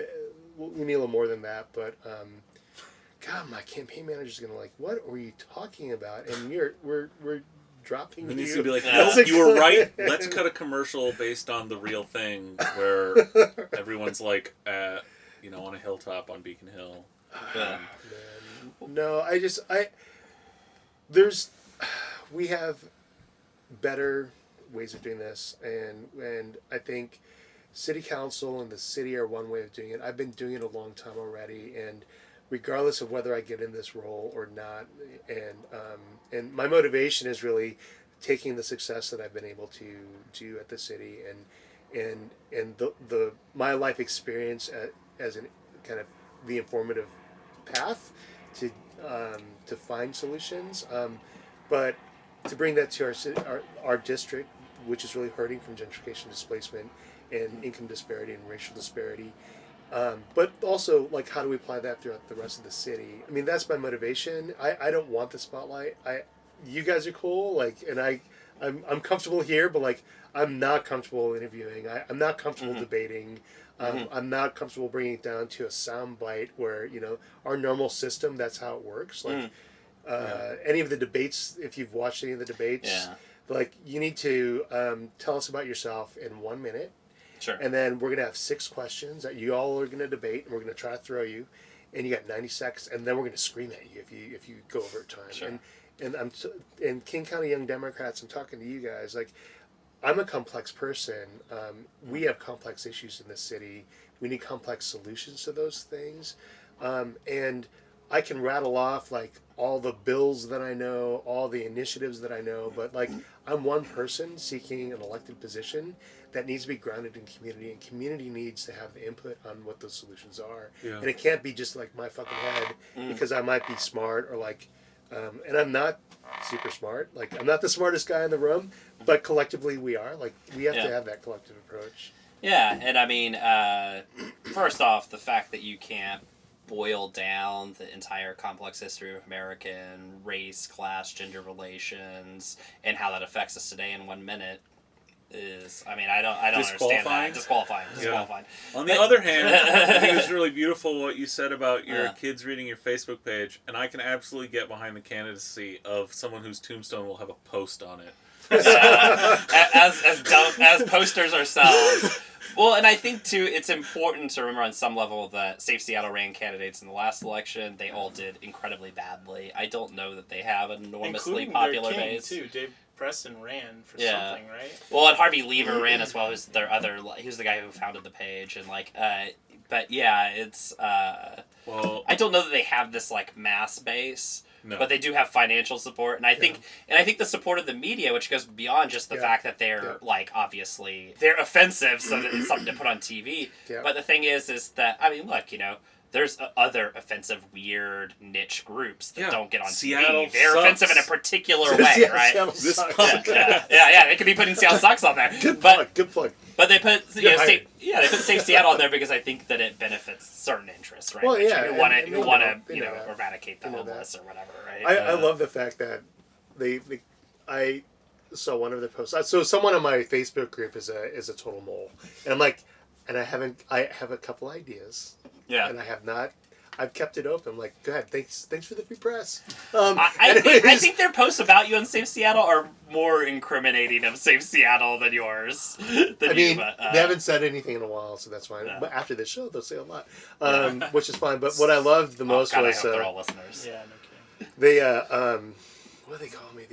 we need a little more than that, but God, my campaign manager's gonna like, what are you talking about? And we're dropping. And he's gonna be like, no, you were right. Let's cut a commercial based on the real thing where everyone's like, on a hilltop on Beacon Hill. No, we have better ways of doing this, and I think city council and the city are one way of doing it. I've been doing it a long time already, and regardless of whether I get in this role or not, and my motivation is really taking the success that I've been able to do at the city and the my life experience as an kind of the informative path to find solutions, but to bring that to our district, which is really hurting from gentrification, displacement, and income disparity and racial disparity. But also, like, how do we apply that throughout the rest of the city? I mean, that's my motivation. I don't want the spotlight. You guys are cool, like, and I'm comfortable here, but like, I'm not comfortable interviewing. I'm not comfortable debating. I'm not comfortable bringing it down to a sound bite where our normal system. That's how it works. Like, any of the debates, if you've watched any of the debates, like, you need to tell us about yourself in 1 minute. Sure. And then we're going to have 6 questions that you all are going to debate, and we're going to try to throw you, and you got 90 seconds, and then we're going to scream at you if you go over time. Sure. And King County Young Democrats, I'm talking to you guys, like, I'm a complex person. We have complex issues in this city. We need complex solutions to those things. And I can rattle off like all the bills that I know, all the initiatives that I know, but like I'm one person seeking an elected position that needs to be grounded in community, and community needs to have the input on what those solutions are. Yeah. And it can't be just like my fucking head because I might be smart or like, and I'm not super smart. Like I'm not the smartest guy in the room, but collectively we are. Like we have to have that collective approach. Yeah, and I mean, first off, the fact that you can't boil down the entire complex history of American race, class, gender relations, and how that affects us today in 1 minute is, I mean, I don't understand that. Disqualifying. On the other hand, I think it was really beautiful what you said about your kids reading your Facebook page, and I can absolutely get behind the candidacy of someone whose tombstone will have a post on it. As posters ourselves. Well, and I think, too, it's important to remember on some level that Safe Seattle ran candidates in the last election. They all did incredibly badly. I don't know that they have an enormously popular base. Too. Dave Preston ran for something, right? Well, and Harvey Lever ran as well. Who's their other? He was the guy who founded the page, and like, but yeah, it's. Well, I don't know that they have this like mass base. No. But they do have financial support, and I think the support of the media, which goes beyond just the fact that they're like obviously they're offensive, so that it's something to put on TV. Yeah. But the thing is that I mean, look, there's other offensive, weird niche groups that don't get on Seattle TV. They're sucks. offensive in a particular way, right? This yeah, they could be putting Seattle sucks on there. Good plug. But they put they put Safe Seattle on there because I think that it benefits certain interests, right? Well, yeah, who want to eradicate the homeless or whatever, right? I love the fact that I saw one of the posts. So someone on my Facebook group is a total mole, and I'm like, and I have a couple ideas. Yeah. And I've kept it open. I'm like, go ahead, thanks for the free press. I think their posts about you on Safe Seattle are more incriminating of Safe Seattle than yours. They haven't said anything in a while, so that's fine. No. But after this show, they'll say a lot, which is fine. But what I loved the most was... I hope they're all listeners. Yeah, no kidding. They, what do they call me?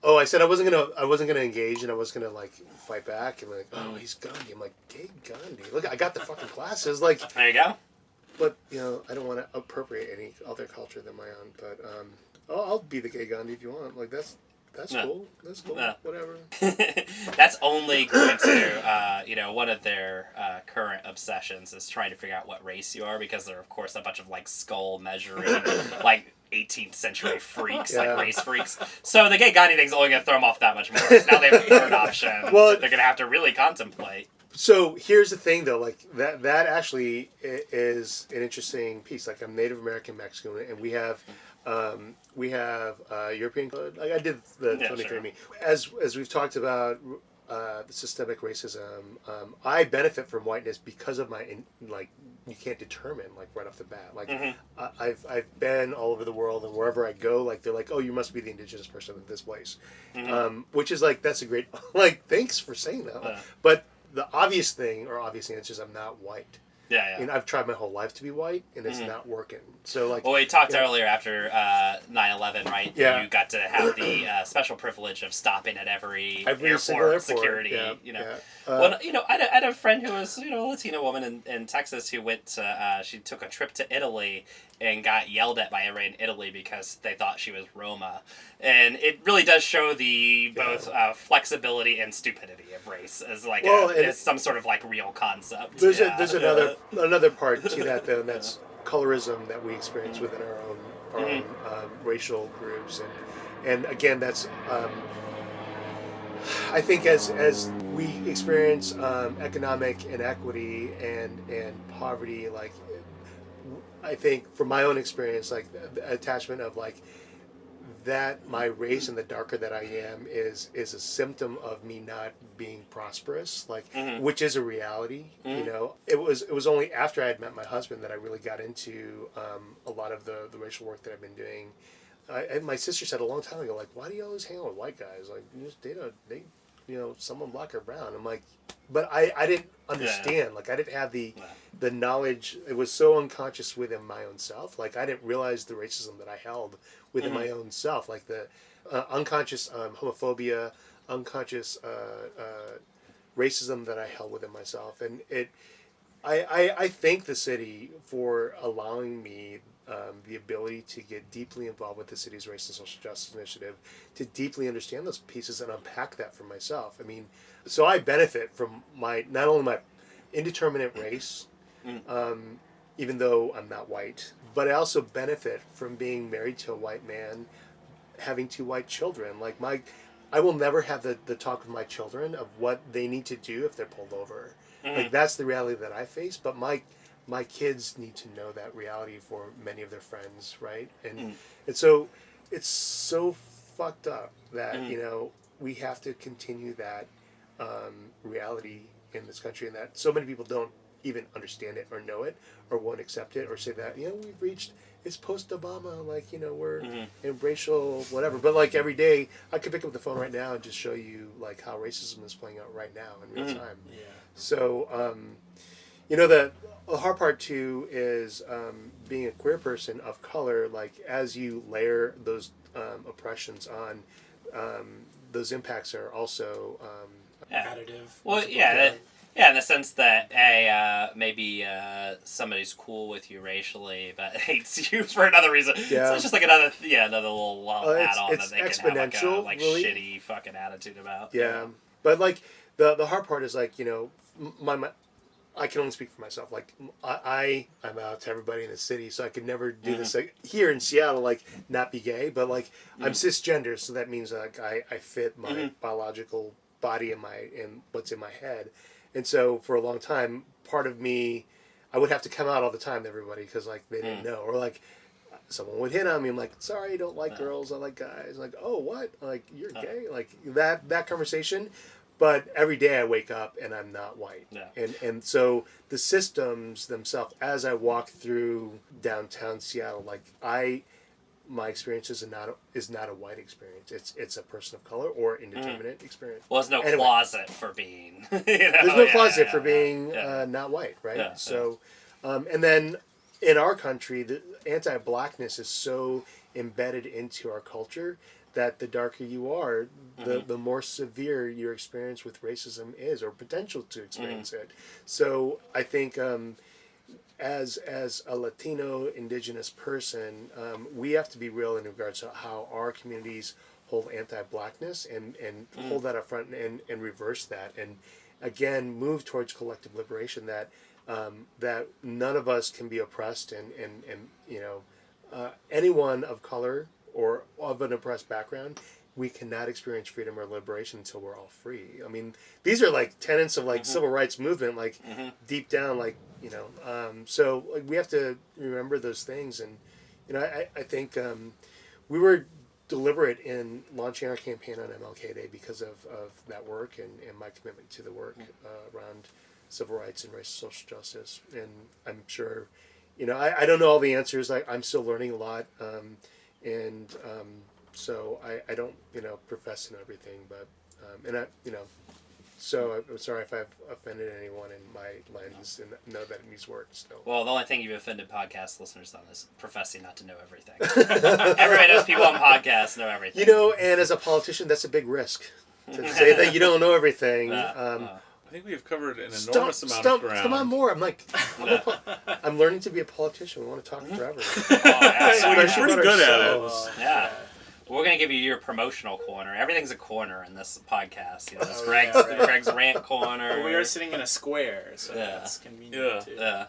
I said I wasn't gonna engage, and I was gonna like fight back, and like, oh, he's Gandhi. I'm like, gay Gandhi. Look, I got the fucking glasses. Like, there you go. But, I don't want to appropriate any other culture than my own. But I'll be the gay Gandhi if you want. Like, that's cool. That's cool. No. Whatever. That's only going to, one of their current obsessions is trying to figure out what race you are, because they're, of course, a bunch of, like, skull measuring, like, 18th century freaks, like race freaks. So the gay Gandhi thing's only going to throw them off that much more. Now they have a third option that they're going to have to really contemplate. So here's the thing, though, like that actually is an interesting piece. Like I'm Native American Mexican, and we have European. Like I did the 23andMe. As we've talked about the systemic racism, I benefit from whiteness because of my you can't determine like right off the bat. Like I've been all over the world, and wherever I go, like they're like, oh, you must be the indigenous person of this place, which is like that's a great thanks for saying that, but. The obvious thing, or obvious answer, is I'm not white. Yeah. And I've tried my whole life to be white, and it's not working. So well, we talked earlier after 9/11, right? Yeah. You got to have the special privilege of stopping at every airport security. Yeah. Well, I had a friend who was a Latina woman in Texas who went to she took a trip to Italy and got yelled at by everybody in Italy because they thought she was Roma, and it really does show the both flexibility and stupidity of race as like as some sort of like real concept. There's another part to that though, and that's colorism that we experience within our own racial groups, and again that's I think as we experience economic inequity and poverty, like I think from my own experience, like the attachment of like that my race and the darker that I am is a symptom of me not being prosperous, like which is a reality. It was only after I had met my husband that I really got into a lot of the racial work that I've been doing. And my sister said a long time ago, like, why do you always hang out with white guys? Like, you just date someone black or brown. I'm like, but I didn't understand. Like, I didn't have the knowledge. It was so unconscious within my own self. Like, I didn't realize the racism that I held within my own self. Like the unconscious homophobia, unconscious racism that I held within myself. And I thank the city for allowing me the ability to get deeply involved with the city's race and social justice initiative, to deeply understand those pieces and unpack that for myself. I mean, so I benefit from not only my indeterminate race, even though I'm not white, but I also benefit from being married to a white man, having 2 white children. Like I will never have the talk with my children of what they need to do if they're pulled over. Like that's the reality that I face, but my kids need to know that reality for many of their friends, right? And so it's so fucked up that we have to continue that reality in this country, and that so many people don't even understand it or know it or won't accept it or say that we've reached, it's post-Obama, like we're in racial whatever. But like every day I could pick up the phone right now and just show you like how racism is playing out right now in real time. Yeah. So the hard part too is being a queer person of color. Like as you layer those oppressions on, those impacts are also additive. Well, in the sense that maybe somebody's cool with you racially but hates you for another reason. Yeah. So it's just like another little add-on that they can have like a really shitty fucking attitude about. Yeah, but like the hard part is like my I can only speak for myself. Like I'm out to everybody in the city, so I could never do this like here in Seattle. Like not be gay, but like I'm cisgender, so that means like I fit my biological body in what's in my head. And so for a long time, part of me, I would have to come out all the time to everybody because like they didn't know, or like someone would hit on me. I'm like, sorry, I don't like girls. I like guys. Like, oh, what? Like you're gay? Like that conversation. But every day I wake up and I'm not white. Yeah. And so the systems themselves, as I walk through downtown Seattle, like my experience is not a white experience. It's a person of color or indeterminate experience. Well, there's no closet for being. There's no closet for being not white, right? Yeah, so, and then in our country, the anti-blackness is so embedded into our culture that the darker you are, the more severe your experience with racism is, or potential to experience it. So I think as a Latino indigenous person, we have to be real in regards to how our communities hold anti-blackness and hold that up front and reverse that. And again, move towards collective liberation, that that none of us can be oppressed, and anyone of color or of an oppressed background, we cannot experience freedom or liberation until we're all free. I mean, these are like tenets of like civil rights movement, like deep down, like, so like we have to remember those things. And, I think we were deliberate in launching our campaign on MLK Day because of that work and my commitment to the work around civil rights and racial social justice. And I'm sure, I don't know all the answers. I'm still learning a lot. So I don't, profess in everything, but, so I'm sorry if I've offended anyone in my lens and know that it needs work still. Well, the only thing you've offended podcast listeners on is professing not to know everything. Everybody knows people on podcasts know everything. And as a politician, that's a big risk to say that you don't know everything. I think we have covered an enormous amount of ground. Come on, more. I'm like, I'm learning to be a politician. We want to talk forever. We're pretty good at it. Yeah. We're going to give you your promotional corner. Everything's a corner in this podcast. This Greg's rant corner. Well, we are sitting in a square, so that's convenient too. Yeah.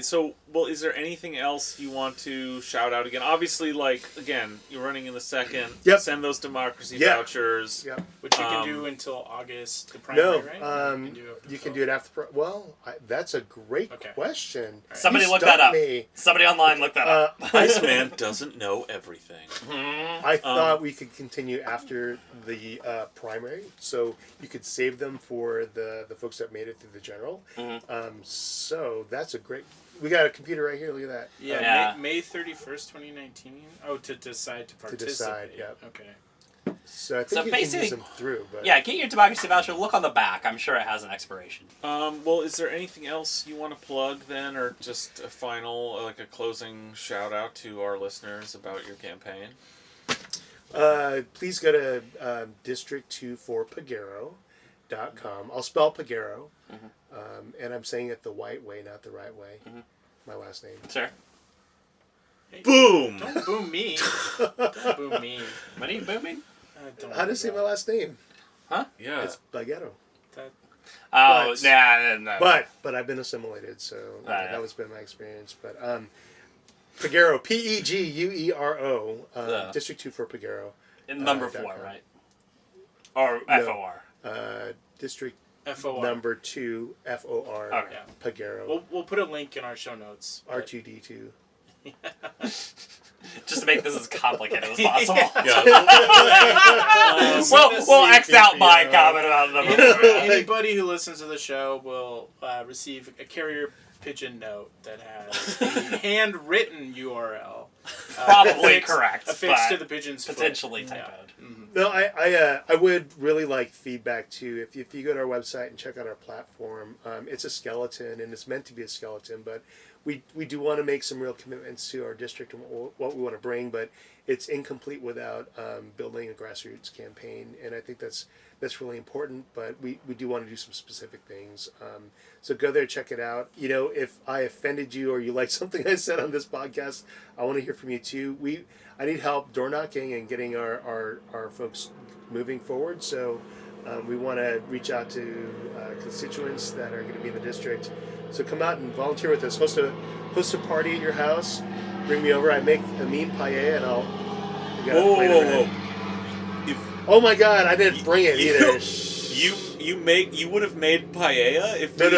So, is there anything else you want to shout out again? Obviously, again, you're running in the second. Yep. Send those Democracy Vouchers. Yep. Which you can do until August, the primary, right? You can do it after. That's a great question. Right. Somebody look that up. Somebody online look that up. Iceman doesn't know everything. I thought we could continue after the primary, so you could save them for the folks that made it through the general. So that's a great. We got a computer right here. Look at that. Yeah. May 31st, 2019. Oh, to decide to participate. To decide. Yeah. Okay. So I think you can use them through. But yeah, get your Democracy Voucher. Look on the back. I'm sure it has an expiration. Is there anything else you want to plug then, or just a final, a closing shout out to our listeners about your campaign? Please go to district24peguero.com. I'll spell Peguero, and I'm saying it the white way, not the right way. My last name. Sure. Hey, Boom! Don't boom me. Don't boom me. What are you booming? How do you say my last name? Huh? Yeah. It's Peguero. Oh, But- no. But I've been assimilated, so yeah. that was been my experience. But Peguero, Peguero, District 2 for Peguero. Number 4, right? Or No. FOR. District FOR. number 2, FOR, Okay. Peguero. We'll put a link in our show notes. but- R2D2. Just to make this as complicated as possible. Yeah. We'll X out my comment about number 4. Anybody who listens to the show will receive a carrier pigeon note that has a handwritten URL. Probably correct, Affixed but to the pigeon's foot. potentially typoed. Yeah. Mm-hmm. No, I would really like feedback too. If you go to our website and check out our platform, it's a skeleton and it's meant to be a skeleton, but we do want to make some real commitments to our district and what we want to bring, but it's incomplete without building a grassroots campaign, and I think that's really important. But we do want to do some specific things. So go there, check it out. You know, if I offended you or you like something I said on this podcast, I want to hear from you too. I need help door knocking and getting our folks moving forward. So we want to reach out to constituents that are going to be in the district. So come out and volunteer with us. Host a party at your house. Bring me over. I make a mean paella and I'll. Whoa. Oh my God! I didn't bring it either. You would have made paella if No.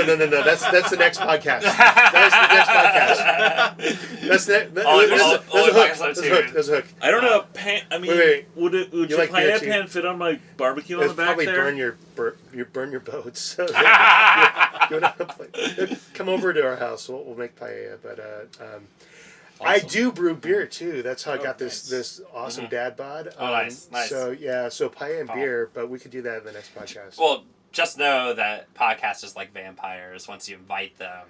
That's the next podcast. That's the next podcast. There's a hook. I don't know. I mean, wait. would your like paella beer, pan fit on my barbecue on the back probably there? burn your boats. So come over to our house. We'll make paella. But I do brew beer too. That's how I got this awesome dad bod. Nice. So paella and beer, but we could do that in the next podcast. Well, just know that podcasters like vampires. Once you invite them,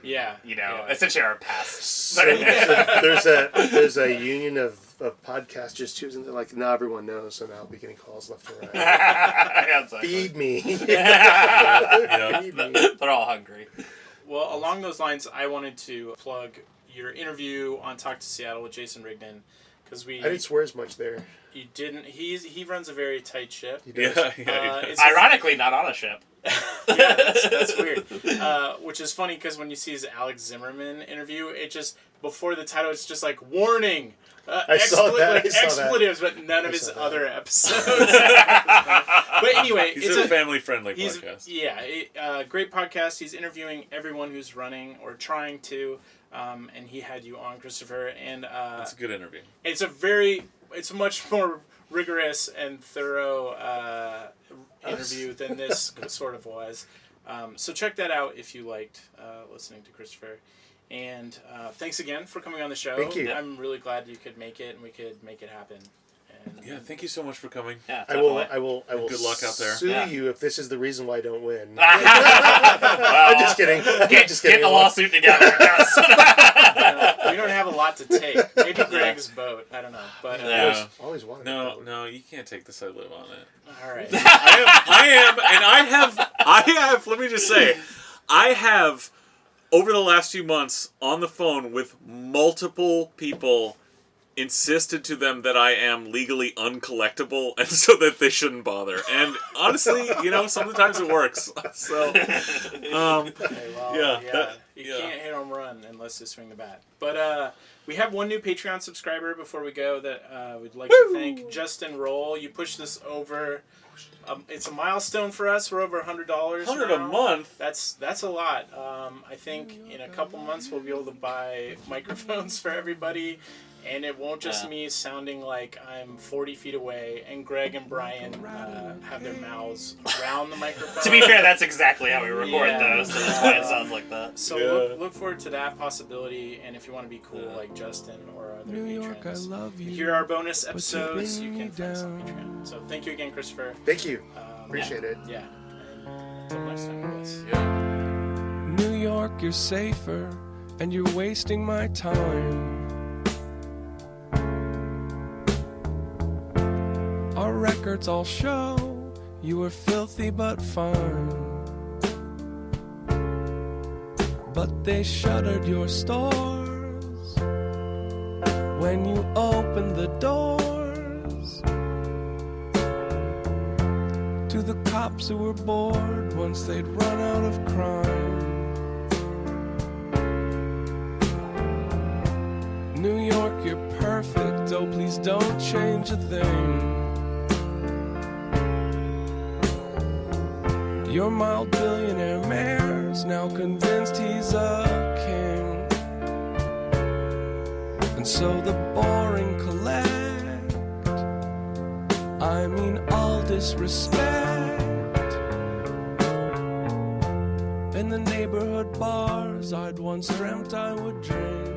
essentially are pests. So there's a union of podcasters too, and they're like, now everyone knows, so now I'll be getting calls left and right. Yeah, exactly. Feed me. Feed me. They're all hungry. Well, along those lines, I wanted to plug your interview on Talk to Seattle with Jason Rigdon, because I didn't swear as much there. You didn't. He runs a very tight ship. He does. Yeah. Ironically, not on a ship. Yeah, that's weird. Which is funny because when you see his Alex Zimmerman interview, it just before the title, it's just like warning. I saw that. Expletives, but none of his other episodes. But anyway, it's a family-friendly podcast. Yeah, great podcast. He's interviewing everyone who's running or trying to, and he had you on, Christopher. And it's a good interview. It's a much more rigorous and thorough interview than this sort of was. So check that out if you liked listening to Christopher. And thanks again for coming on the show. Thank you. I'm really glad you could make it and we could make it happen. And thank you so much for coming. Yeah, I will. Good luck out there. Sue you if this is the reason why I don't win. Well, I'm just kidding. Get the lawsuit together. we don't have a lot to take. Maybe Greg's boat. I don't know. But always wanted. No, you can't take this. I live on it. All right. I have. Let me just say, I have over the last few months on the phone with multiple people insisted to them that I am legally uncollectible and so that they shouldn't bother. And honestly, sometimes it works. So, You can't hit home run unless you swing the bat. But we have one new Patreon subscriber before we go that we'd like to thank. Justin Roll. You pushed this over. It's a milestone for us. We're over $100 $100 now. a month? That's a lot. I think in a couple months we'll be able to buy microphones for everybody. And it won't just me sounding like I'm 40 feet away, and Greg and Brian have their mouths around the microphone. To be fair, that's exactly how we record those, so that's why it sounds like that. So look forward to that possibility, and if you want to be cool like Justin or other patrons, here are bonus episodes. You can find us on Patreon. So thank you again, Christopher. Thank you. Appreciate it. Yeah. And until next time, I guess. Yeah. New York, you're safer, and you're wasting my time. Our records all show you were filthy but fine. But they shuttered your stores when you opened the doors to the cops who were bored once they'd run out of crime. New York, you're perfect, oh please don't change a thing. Your mild billionaire mayor's now convinced he's a king. And so the boring collect, I mean all disrespect. In the neighborhood bars I'd once dreamt I would drink.